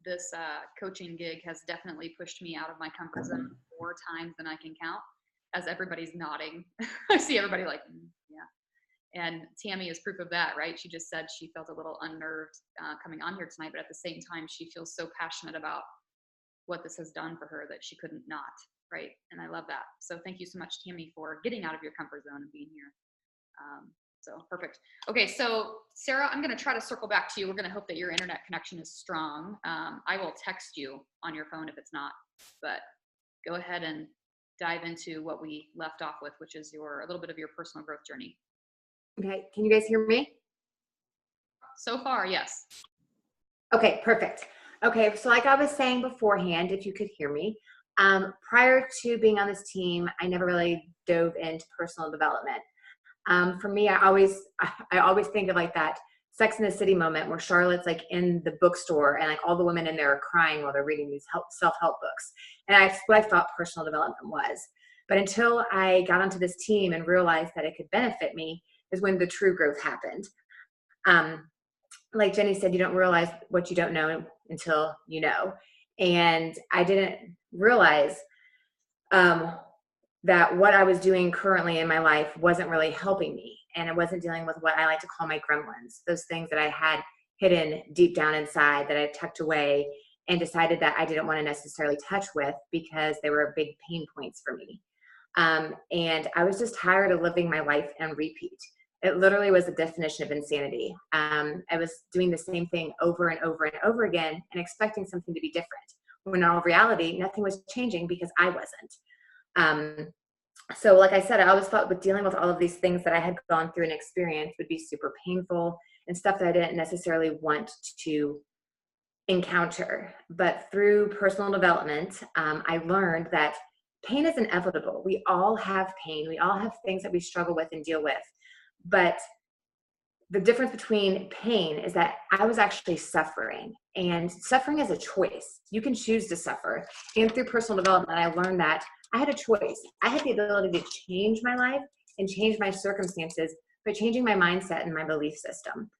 this coaching gig has definitely pushed me out of my comfort zone more times than I can count, as everybody's nodding. I see everybody like, yeah. And Tammy is proof of that, right? She just said she felt a little unnerved coming on here tonight, but at the same time, she feels so passionate about what this has done for her that she couldn't not, right? And I love that. So thank you so much, Tammy, for getting out of your comfort zone and being here. So perfect. Okay, so Sara, I'm going to try to circle back to you. We're going to hope that your internet connection is strong. I will text you on your phone if it's not, but go ahead and dive into what we left off with, which is a little bit of your personal growth journey. Okay, can you guys hear me? So far, yes. Okay, perfect. Okay, so like I was saying beforehand, if you could hear me, prior to being on this team, I never really dove into personal development. For me, I always think of like that Sex and the City moment where Charlotte's like in the bookstore and like all the women in there are crying while they're reading these self-help books. And that's what I thought personal development was. But until I got onto this team and realized that it could benefit me is when the true growth happened. Like Jenny said, you don't realize what you don't know until you know. And I didn't realize that what I was doing currently in my life wasn't really helping me. And I wasn't dealing with what I like to call my gremlins, those things that I had hidden deep down inside that I tucked away and decided that I didn't want to necessarily touch with because they were big pain points for me. And I was just tired of living my life and repeat. It literally was the definition of insanity. I was doing the same thing over and over and over again and expecting something to be different, when in all reality, nothing was changing because I wasn't. So like I said, I always thought with dealing with all of these things that I had gone through and experienced would be super painful and stuff that I didn't necessarily want to encounter. But through personal development, I learned that pain is inevitable. We all have pain. We all have things that we struggle with and deal with. But the difference between pain is that I was actually suffering, and suffering is a choice. You can choose to suffer. And through personal development, I learned that I had a choice. I had the ability to change my life and change my circumstances by changing my mindset and my belief system.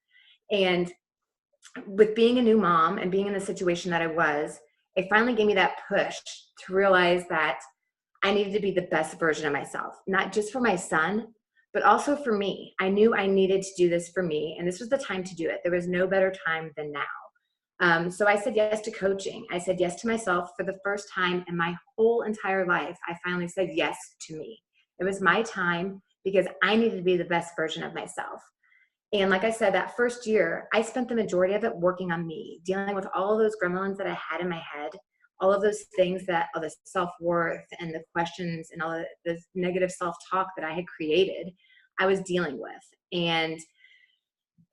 And with being a new mom and being in the situation that I was, it finally gave me that push to realize that I needed to be the best version of myself, not just for my son, but also for me. I knew I needed to do this for me, and this was the time to do it. There was no better time than now. So I said yes to coaching. I said yes to myself for the first time in my whole entire life. I finally said yes to me. It was my time because I needed to be the best version of myself. And like I said, that first year, I spent the majority of it working on me, dealing with all of those gremlins that I had in my head, all of those things that, all the self-worth and the questions and all of this negative self-talk that I had created, I was dealing with. And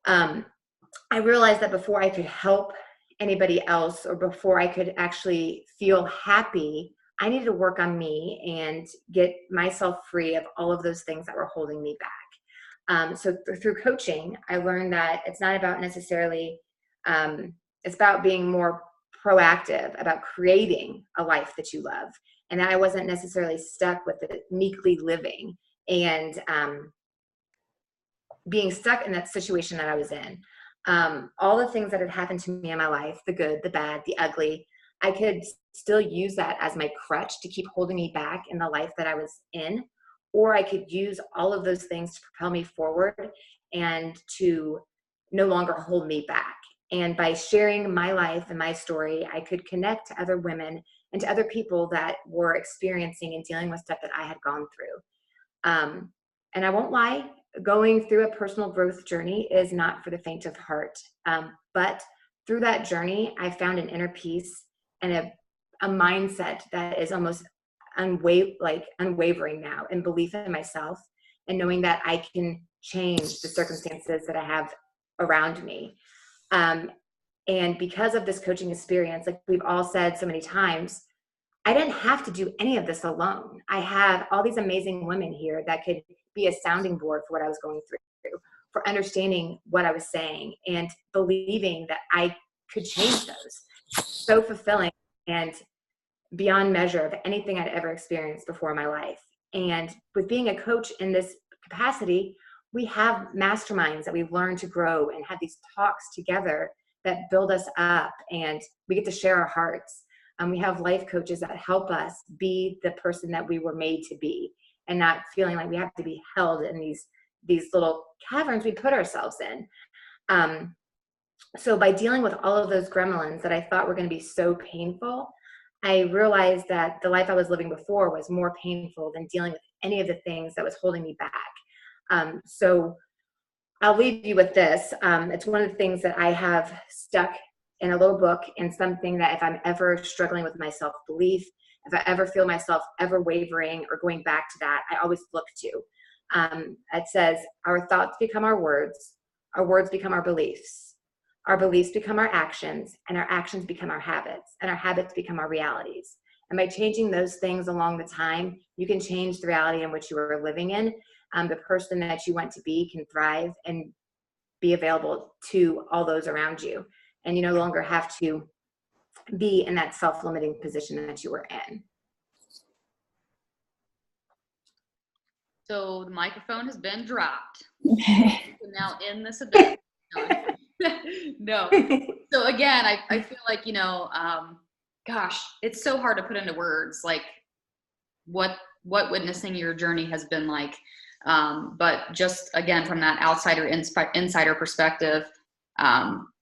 I realized that before I could help anybody else or before I could actually feel happy, I needed to work on me and get myself free of all of those things that were holding me back. So through coaching, I learned that it's not about necessarily, it's about being more proactive, about creating a life that you love. And that I wasn't necessarily stuck with it, meekly living and being stuck in that situation that I was in. All the things that had happened to me in my life, the good, the bad, the ugly, I could still use that as my crutch to keep holding me back in the life that I was in, or I could use all of those things to propel me forward and to no longer hold me back. And by sharing my life and my story, I could connect to other women and to other people that were experiencing and dealing with stuff that I had gone through. And I won't lie, going through a personal growth journey is not for the faint of heart. But through that journey, I found an inner peace and a mindset that is almost unwavering now, and belief in myself and knowing that I can change the circumstances that I have around me. And because of this coaching experience, like we've all said so many times, I didn't have to do any of this alone. I have all these amazing women here that could be a sounding board for what I was going through, for understanding what I was saying and believing that I could change those. So fulfilling and beyond measure of anything I'd ever experienced before in my life. And with being a coach in this capacity, we have masterminds that we've learned to grow and have these talks together that build us up, and we get to share our hearts. We have life coaches that help us be the person that we were made to be, and not feeling like we have to be held in these little caverns we put ourselves in. So by dealing with all of those gremlins that I thought were going to be so painful, I realized that the life I was living before was more painful than dealing with any of the things that was holding me back. So I'll leave you with this. It's one of the things that I have stuck in a little book, and something that if I'm ever struggling with my self-belief, if I ever feel myself ever wavering or going back to that, I always look to. It says, our thoughts become our words become our beliefs become our actions, and our actions become our habits, and our habits become our realities. And by changing those things along the time, you can change the reality in which you are living in. The person that you want to be can thrive and be available to all those around you. And you no longer have to be in that self-limiting position that you were in. So the microphone has been dropped. So now in this event. No. So again, I feel like, gosh, it's so hard to put into words, like what witnessing your journey has been like. But just again, from that insider perspective,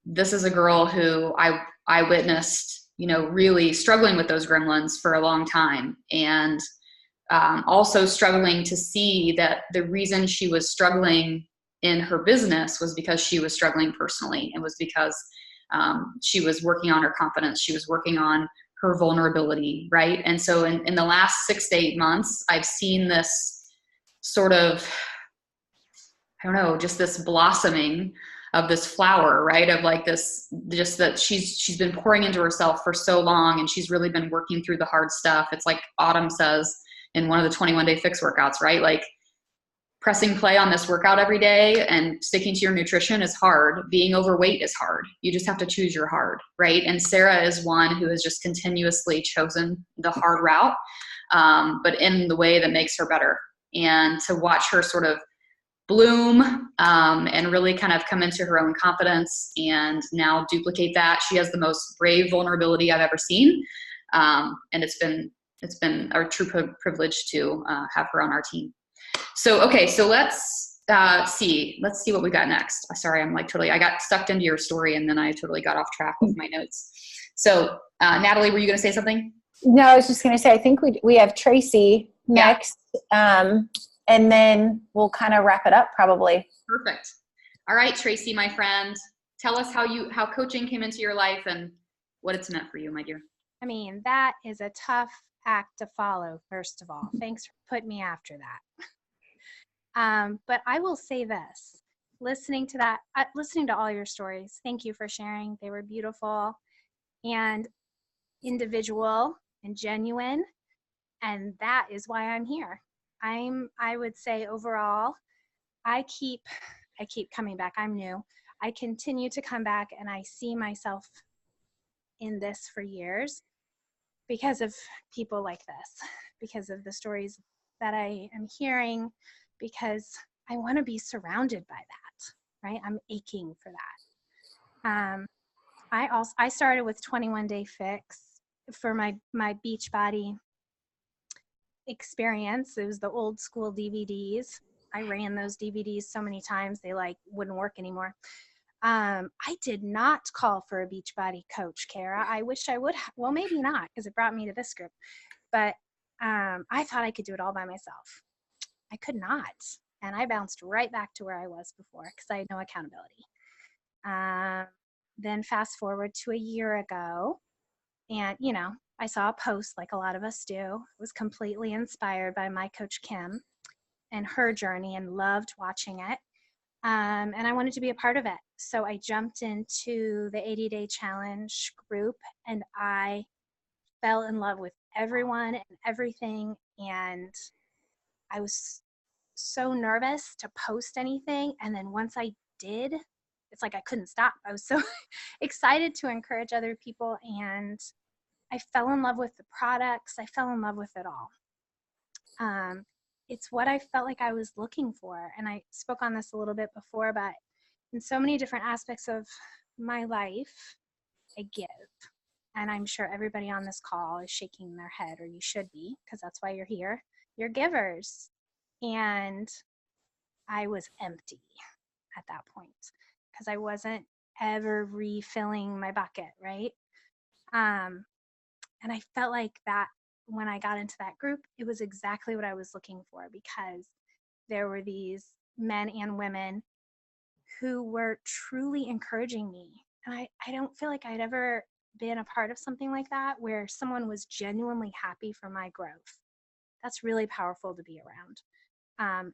this is a girl who I witnessed, really struggling with those gremlins for a long time. And also struggling to see that the reason she was struggling in her business was because she was struggling personally, and was because she was working on her confidence. She was working on her vulnerability, right? And so in the last 6 to 8 months, I've seen this sort of, I don't know, just this blossoming of this flower, right? Of like this, just that she's been pouring into herself for so long, and she's really been working through the hard stuff. It's like Autumn says in one of the 21-day fix workouts, right? Like, pressing play on this workout every day and sticking to your nutrition is hard. Being overweight is hard. You just have to choose your hard, right? And Sara is one who has just continuously chosen the hard route, but in the way that makes her better. And to watch her sort of bloom and really kind of come into her own confidence and now duplicate that. She has the most brave vulnerability I've ever seen. And it's been our true privilege to have her on our team. So, okay, so let's see what we got next. Sorry, I got sucked into your story, and then I totally got off track with my notes. So, Natalie, were you going to say something? No, I was just going to say, I think we have Tracy next, and then we'll kind of wrap it up probably. Perfect. All right, Tracy, my friend, tell us how coaching came into your life and what it's meant for you, my dear. I mean, that is a tough act to follow, first of all. Thanks for putting me after that. But I will say this, listening to all your stories, thank you for sharing. They were beautiful and individual and genuine. And that is why I'm here. I would say overall, I keep coming back. I'm new. I continue to come back, and I see myself in this for years because of people like this, because of the stories that I am hearing, because I want to be surrounded by that, right? I'm aching for that. I started with 21 Day Fix for my Beachbody experience. It was the old school DVDs. I ran those DVDs so many times they wouldn't work anymore. I did not call for a Beachbody coach, Cara. I wish I would. Well, maybe not, because it brought me to this group. But I thought I could do it all by myself. I could not. And I bounced right back to where I was before because I had no accountability. Then fast forward to a year ago, and, I saw a post like a lot of us do. I was completely inspired by my coach, Kim, and her journey and loved watching it. And I wanted to be a part of it. So I jumped into the 80-day challenge group, and I fell in love with everyone and everything. And I was so nervous to post anything. And then once I did, it's like I couldn't stop. I was so excited to encourage other people. And I fell in love with the products. I fell in love with it all. It's what I felt like I was looking for. And I spoke on this a little bit before, but in so many different aspects of my life, I give. And I'm sure everybody on this call is shaking their head, or you should be, because that's why you're here. You're givers. And I was empty at that point because I wasn't ever refilling my bucket, right? And I felt like that when I got into that group, it was exactly what I was looking for, because there were these men and women who were truly encouraging me. And I don't feel like I'd ever been a part of something like that where someone was genuinely happy for my growth. That's really powerful to be around.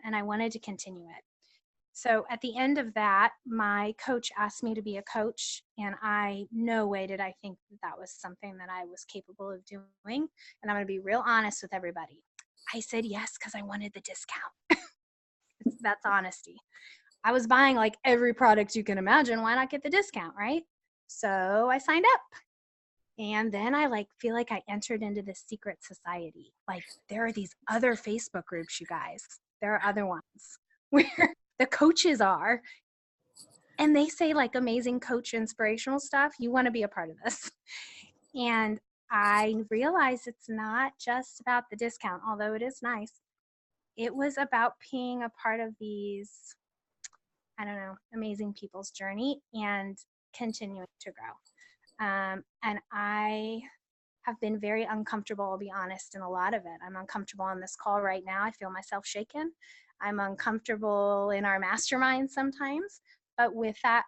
And I wanted to continue it. So at the end of that, my coach asked me to be a coach, and no way did I think that was something that I was capable of doing. And I'm going to be real honest with everybody. I said yes because I wanted the discount. That's honesty. I was buying like every product you can imagine. Why not get the discount, right? So I signed up. And then I feel like I entered into this secret society. Like, there are these other Facebook groups, you guys. There are other ones where the coaches are, and they say amazing coach inspirational stuff. You want to be a part of this. And I realized it's not just about the discount, although it is nice. It was about being a part of these, amazing people's journey and continuing to grow. And I have been very uncomfortable, I'll be honest, in a lot of it. I'm uncomfortable on this call right now. I feel myself shaken. I'm uncomfortable in our mastermind sometimes, but with that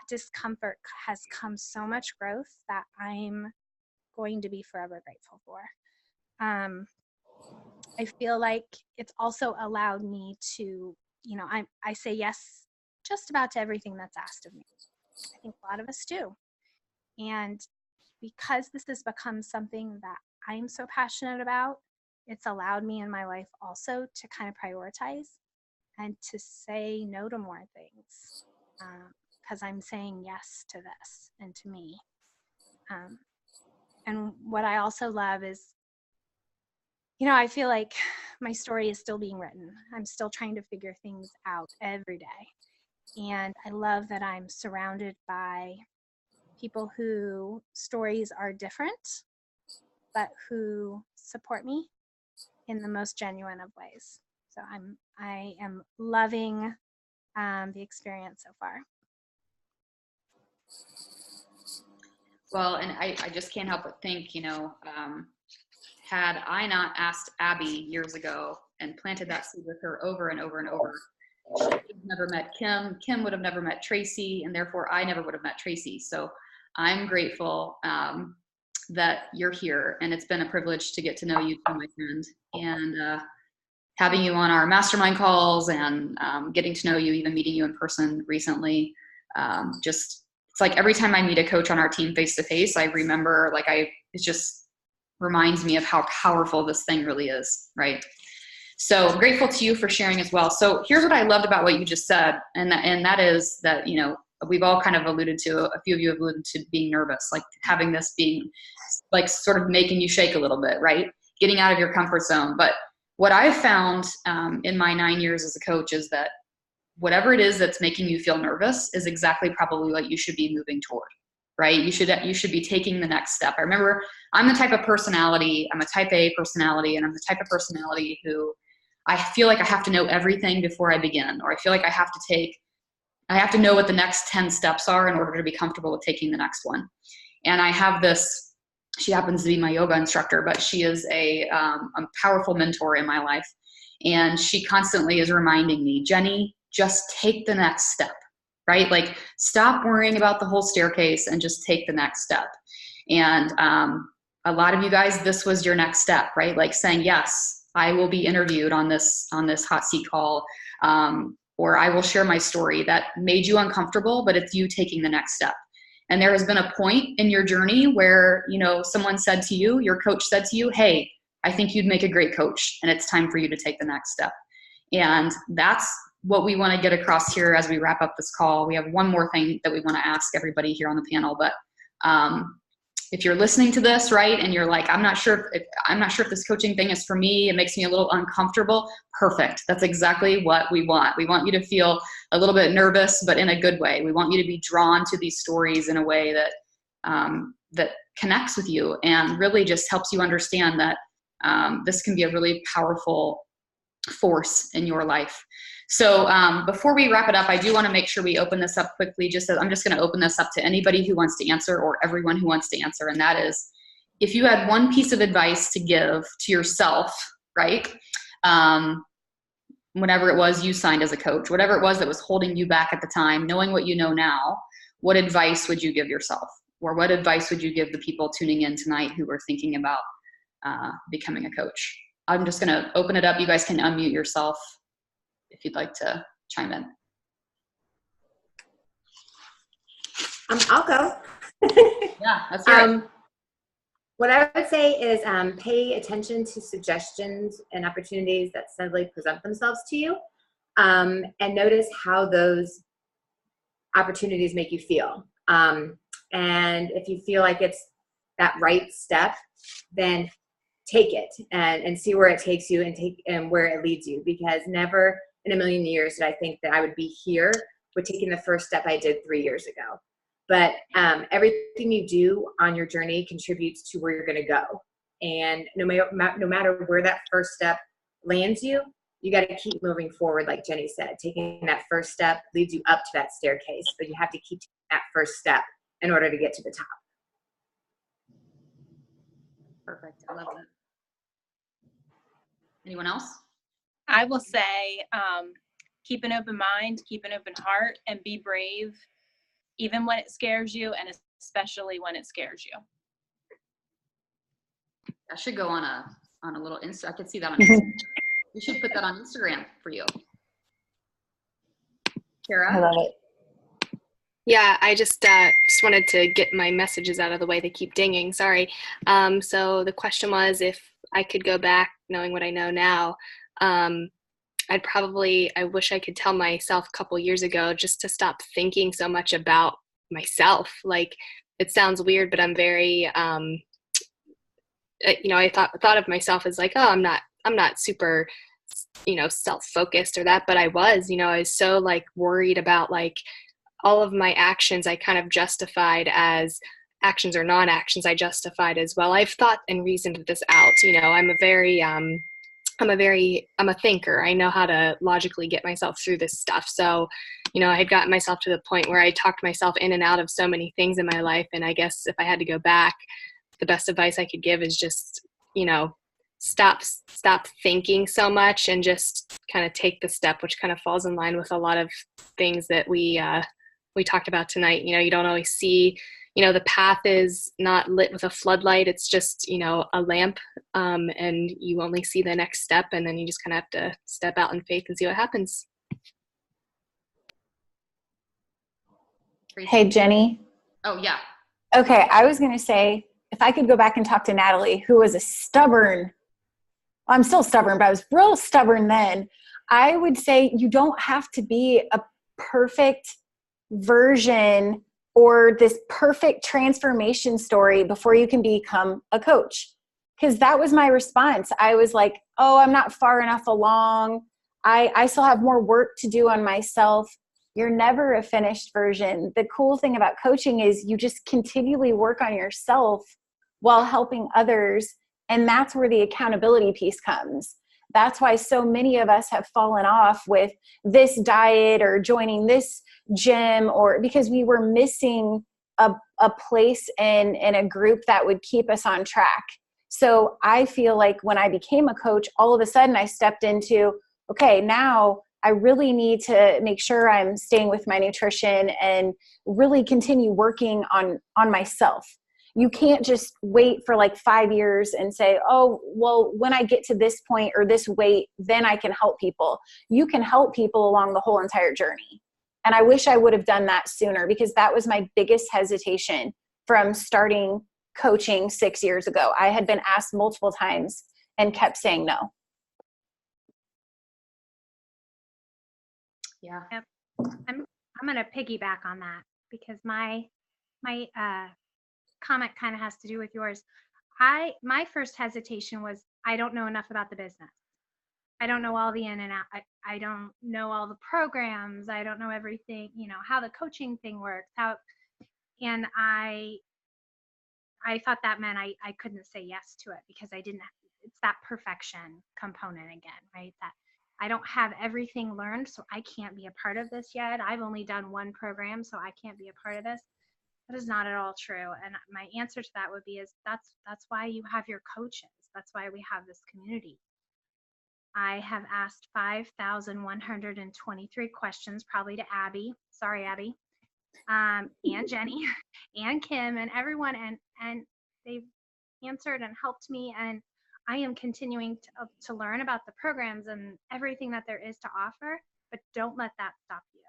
discomfort has come so much growth that I'm going to be forever grateful for. I feel like it's also allowed me to, I say yes just about to everything that's asked of me. I think a lot of us do. And because this has become something that I'm so passionate about, it's allowed me in my life also to kind of prioritize and to say no to more things, because I'm saying yes to this and to me. And what I also love is, I feel like my story is still being written. I'm still trying to figure things out every day. And I love that I'm surrounded by people whose stories are different, but who support me in the most genuine of ways. So I am loving the experience so far. Well, and I just can't help but think, had I not asked Abby years ago and planted that seed with her over and over and over, She would have never met Kim. Kim would have never met Tracy, and therefore I never would have met Tracy. So I'm grateful that you're here, and it's been a privilege to get to know you too, my friend, and having you on our mastermind calls and getting to know you, even meeting you in person recently. It's like every time I meet a coach on our team face to face, I remember it just reminds me of how powerful this thing really is, right? So I'm grateful to you for sharing as well. So here's what I loved about what you just said, and that is that, you know, we've all kind of alluded to, a few of you have alluded to being nervous, like having this being like sort of making you shake a little bit, right? Getting out of your comfort zone. But what I've found in my 9 years as a coach is that whatever it is that's making you feel nervous is exactly probably what you should be moving toward, right? You should be taking the next step. I remember I'm the type of personality, I'm a type A personality, and I'm the type of personality who I feel like I have to know everything before I begin, or I feel like I have to know what the next 10 steps are in order to be comfortable with taking the next one. And I have this, she happens to be my yoga instructor, but she is a powerful mentor in my life. And she constantly is reminding me, Jenny, just take the next step, right? Like stop worrying about the whole staircase and just take the next step. And a lot of you guys, this was your next step, right? Like saying, yes, I will be interviewed on this hot seat call, or I will share my story that made you uncomfortable, but it's you taking the next step. And there has been a point in your journey where, you know, someone said to you, your coach said to you, hey, I think you'd make a great coach, and it's time for you to take the next step. And that's what we want to get across here as we wrap up this call. We have one more thing that we want to ask everybody here on the panel, but if you're listening to this, right, and you're like, I'm not sure if this coaching thing is for me, it makes me a little uncomfortable, perfect. That's exactly what we want. We want you to feel a little bit nervous, but in a good way. We want you to be drawn to these stories in a way that that connects with you and really just helps you understand that this can be a really powerful force in your life. So before we wrap it up, I do want to make sure we open this up quickly. I'm just going to open this up to anybody who wants to answer, or everyone who wants to answer. And that is, if you had one piece of advice to give to yourself, right? Whenever it was you signed as a coach, whatever it was that was holding you back at the time, knowing what you know now, what advice would you give yourself? Or what advice would you give the people tuning in tonight who are thinking about becoming a coach? I'm just going to open it up. You guys can unmute yourself if you'd like to chime in. I'll go. Yeah, that's right. What I would say is pay attention to suggestions and opportunities that suddenly present themselves to you, and notice how those opportunities make you feel. And if you feel like it's that right step, then take it and see where it takes you and where it leads you, because never in a million years did I think that I would be here with taking the first step I did 3 years ago. But everything you do on your journey contributes to where you're going to go. And no matter where that first step lands you, you got to keep moving forward. Like Jenny said, taking that first step leads you up to that staircase, but you have to keep taking that first step in order to get to the top. Perfect. I love that. Anyone else? I will say, keep an open mind, keep an open heart, and be brave, even when it scares you, and especially when it scares you. I should go on a little Insta. I could see that on Instagram. You should put that on Instagram for you. Kara? I love it. Yeah, I just wanted to get my messages out of the way. They keep dinging. Sorry. So the question was, if I could go back knowing what I know now, I wish I could tell myself a couple years ago just to stop thinking so much about myself. Like, it sounds weird, but I'm very, I thought of myself as like, oh, I'm not super, self-focused or that, but I was so like worried about like all of my actions. I kind of justified as actions or non-actions. I justified as, well, I've thought and reasoned this out. I'm a thinker. I know how to logically get myself through this stuff. So, I had gotten myself to the point where I talked myself in and out of so many things in my life. And I guess if I had to go back, the best advice I could give is just, stop thinking so much and just kind of take the step, which kind of falls in line with a lot of things that we talked about tonight. You don't always see, the path is not lit with a floodlight. It's just, a lamp, and you only see the next step, and then you just kind of have to step out in faith and see what happens. Hey, Jenny. Oh, yeah. Okay, I was going to say, if I could go back and talk to Natalie, who was I'm still stubborn, but I was real stubborn then. I would say you don't have to be a perfect version or this perfect transformation story before you can become a coach. Because that was my response. I was like, oh, I'm not far enough along. I still have more work to do on myself. You're never a finished version. The cool thing about coaching is you just continually work on yourself while helping others. And that's where the accountability piece comes. That's why so many of us have fallen off with this diet or joining this gym, or because we were missing a place in a group that would keep us on track. So I feel like when I became a coach, all of a sudden I stepped into, okay, now I really need to make sure I'm staying with my nutrition and really continue working on myself. You can't just wait for like 5 years and say, oh, well, when I get to this point or this weight, then I can help people. You can help people along the whole entire journey. And I wish I would have done that sooner, because that was my biggest hesitation from starting coaching 6 years ago. I had been asked multiple times and kept saying no. Yeah. Yep. I'm going to piggyback on that, because my comment kind of has to do with yours. My first hesitation was, I don't know enough about the business. I don't know all the in and out. I don't know all the programs. I don't know everything, how the coaching thing works, and I thought that meant I couldn't say yes to it, because it's that perfection component again, right? That I don't have everything learned, so I can't be a part of this yet. I've only done one program, so I can't be a part of this. That is not at all true. And my answer to that would be that's why you have your coaches. That's why we have this community. I have asked 5,123 questions, probably to Abby. Sorry, Abby. And Jenny and Kim and everyone, and they've answered and helped me, and I am continuing to learn about the programs and everything that there is to offer. But don't let that stop you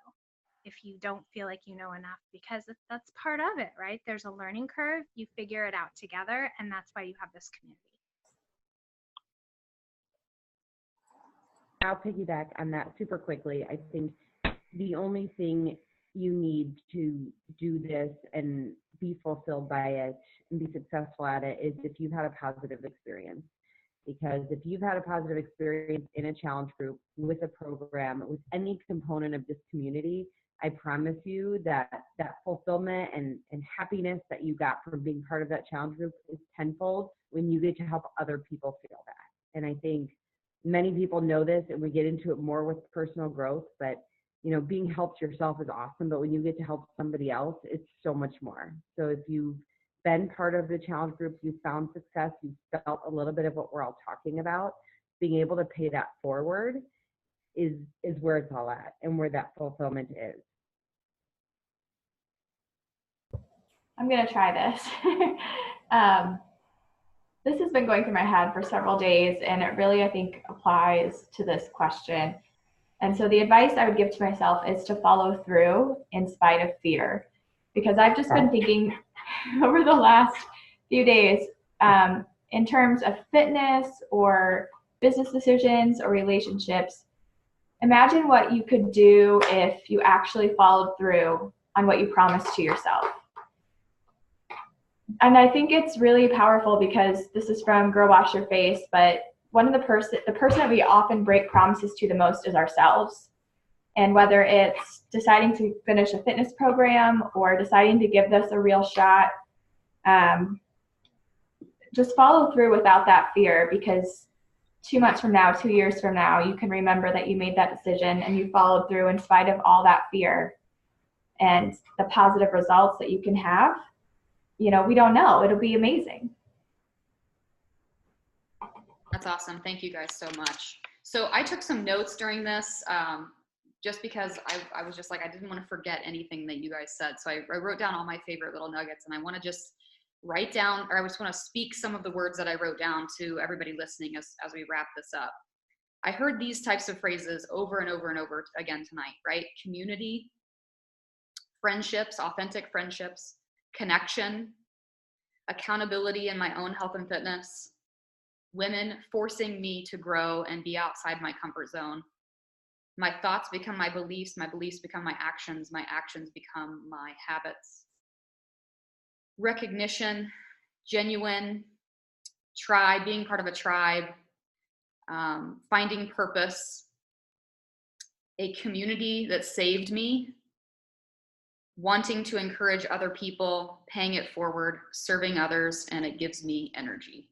if you don't feel like you know enough, because that's part of it, right? There's a learning curve. You figure it out together, and that's why you have this community. I'll piggyback on that super quickly. I think the only thing you need to do this and be fulfilled by it and be successful at it is if you've had a positive experience. Because if you've had a positive experience in a challenge group, with a program, with any component of this community, I promise you that fulfillment and happiness that you got from being part of that challenge group is tenfold when you get to help other people feel that. And I think many people know this, and we get into it more with personal growth, but being helped yourself is awesome, but when you get to help somebody else, it's so much more. So if you've been part of the challenge group, you found success, you felt a little bit of what we're all talking about, being able to pay that forward is where it's all at and where that fulfillment is. I'm going to try this. This has been going through my head for several days, and it really, I think, applies to this question. And so the advice I would give to myself is to follow through in spite of fear, because I've just been thinking over the last few days in terms of fitness or business decisions or relationships. Imagine what you could do if you actually followed through on what you promised to yourself. And I think it's really powerful, because this is from Girl Wash Your Face, but the person that we often break promises to the most is ourselves. And whether it's deciding to finish a fitness program or deciding to give this a real shot, just follow through without that fear, because 2 months from now, 2 years from now, you can remember that you made that decision and you followed through in spite of all that fear, and the positive results that you can have. We don't know. It'll be amazing. That's awesome. Thank you guys so much. So I took some notes during this, just because I was just like, I didn't want to forget anything that you guys said. So I wrote down all my favorite little nuggets, and I want to just write down, or I just want to speak some of the words that I wrote down to everybody listening as we wrap this up. I heard these types of phrases over and over and over again tonight, right? Community, friendships, authentic friendships, connection, accountability in my own health and fitness, women forcing me to grow and be outside my comfort zone. My thoughts become my beliefs become my actions become my habits. Recognition, genuine, tribe, being part of a tribe, finding purpose, a community that saved me, wanting to encourage other people, paying it forward, serving others, and it gives me energy.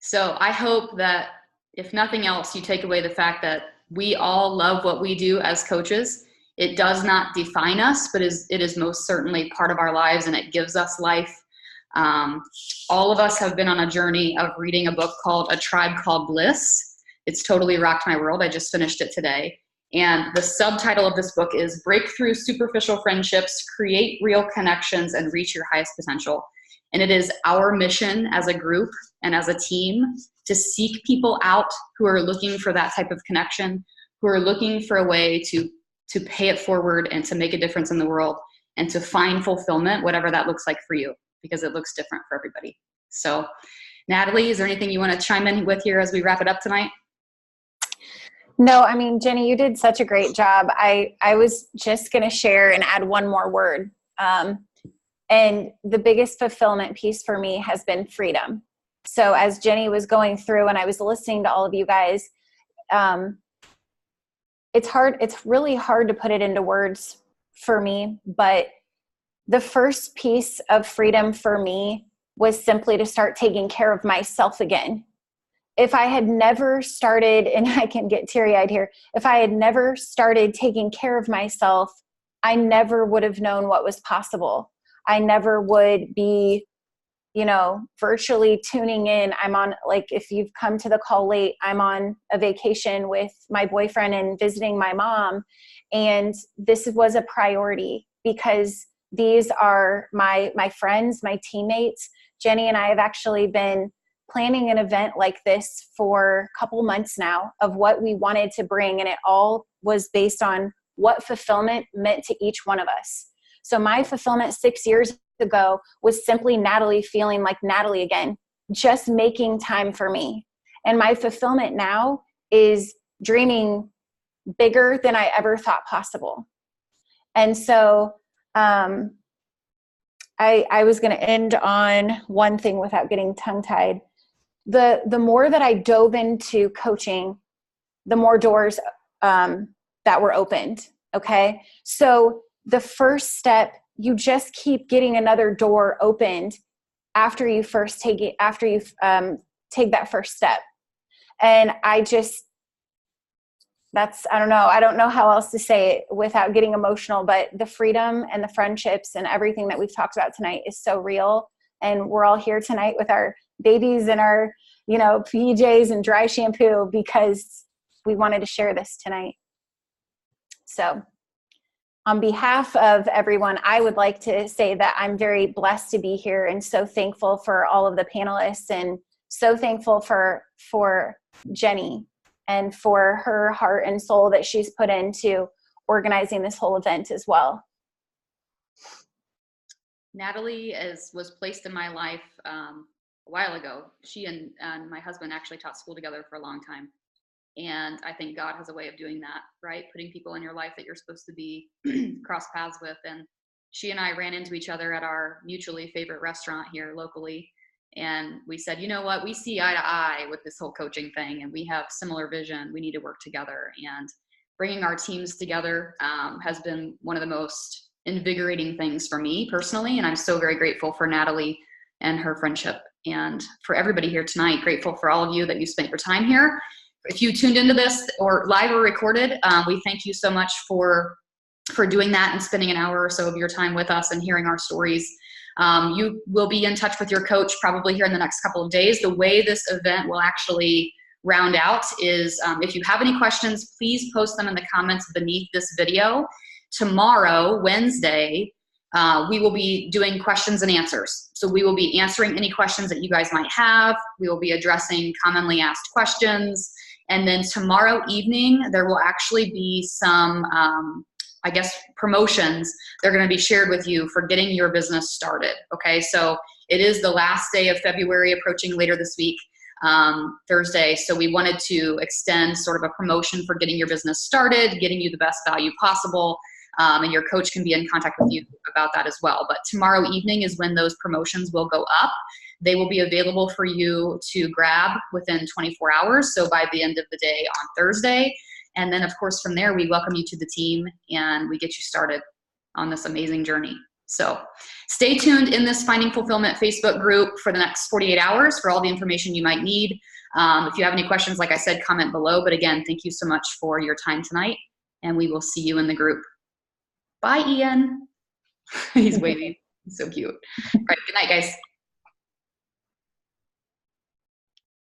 So I hope that if nothing else, you take away the fact that we all love what we do as coaches. It does not define us, but it is most certainly part of our lives, and it gives us life. All of us have been on a journey of reading a book called A Tribe Called Bliss. It's totally rocked my world. I just finished it today. And the subtitle of this book is Break Through Superficial Friendships, Create Real Connections, and Reach Your Highest Potential. And it is our mission as a group and as a team to seek people out who are looking for that type of connection, who are looking for a way to pay it forward and to make a difference in the world and to find fulfillment, whatever that looks like for you, because it looks different for everybody. So, Natalie, is there anything you want to chime in with here as we wrap it up tonight? No, I mean, Jenny, you did such a great job. I was just going to share and add one more word. And the biggest fulfillment piece for me has been freedom. So as Jenny was going through and I was listening to all of you guys, it's really hard to put it into words for me, but the first piece of freedom for me was simply to start taking care of myself again. If I had never started, and I can get teary-eyed here, if I had never started taking care of myself, I never would have known what was possible. I never would be, virtually tuning in. I'm on, like, if you've come to the call late, I'm on a vacation with my boyfriend and visiting my mom. And this was a priority because these are my friends, my teammates. Jenny and I have actually been planning an event like this for a couple months now of what we wanted to bring. And it all was based on what fulfillment meant to each one of us. So my fulfillment 6 years ago was simply Natalie feeling like Natalie again, just making time for me. And my fulfillment now is dreaming bigger than I ever thought possible. And so I was going to end on one thing without getting tongue-tied. The more that I dove into coaching, the more doors that were opened. Okay. So the first step, you just keep getting another door opened after you take that first step. And I don't know how else to say it without getting emotional, but the freedom and the friendships and everything that we've talked about tonight is so real. And we're all here tonight with our babies and our, PJs and dry shampoo because we wanted to share this tonight. So on behalf of everyone, I would like to say that I'm very blessed to be here and so thankful for all of the panelists and so thankful for Jenny and for her heart and soul that she's put into organizing this whole event as well. Natalie was placed in my life a while ago. She and my husband actually taught school together for a long time. And I think God has a way of doing that, right? Putting people in your life that you're supposed to be cross paths with. And she and I ran into each other at our mutually favorite restaurant here locally. And we said, you know what, we see eye to eye with this whole coaching thing and we have similar vision. We need to work together. And bringing our teams together has been one of the most invigorating things for me personally. And I'm so very grateful for Natalie and her friendship. And for everybody here tonight, grateful for all of you that you spent your time here. If you tuned into this or live or recorded, we thank you so much for doing that and spending an hour or so of your time with us and hearing our stories. You will be in touch with your coach probably here in the next couple of days. The way this event will actually round out is if you have any questions, please post them in the comments beneath this video. Tomorrow, Wednesday, we will be doing questions and answers. So we will be answering any questions that you guys might have. We will be addressing commonly asked questions. And then tomorrow evening, there will actually be some, I guess, promotions. They're going to be shared with you for getting your business started. Okay, so it is the last day of February approaching later this week, Thursday. So we wanted to extend sort of a promotion for getting your business started, getting you the best value possible. And your coach can be in contact with you about that as well. But tomorrow evening is when those promotions will go up. They will be available for you to grab within 24 hours. So by the end of the day on Thursday. And then of course from there, we welcome you to the team and we get you started on this amazing journey. So stay tuned in this Finding Fulfillment Facebook group for the next 48 hours for all the information you might need. If you have any questions, like I said, comment below. But again, thank you so much for your time tonight and we will see you in the group. Bye, Ian. He's waving. He's so cute. All right, good night, guys.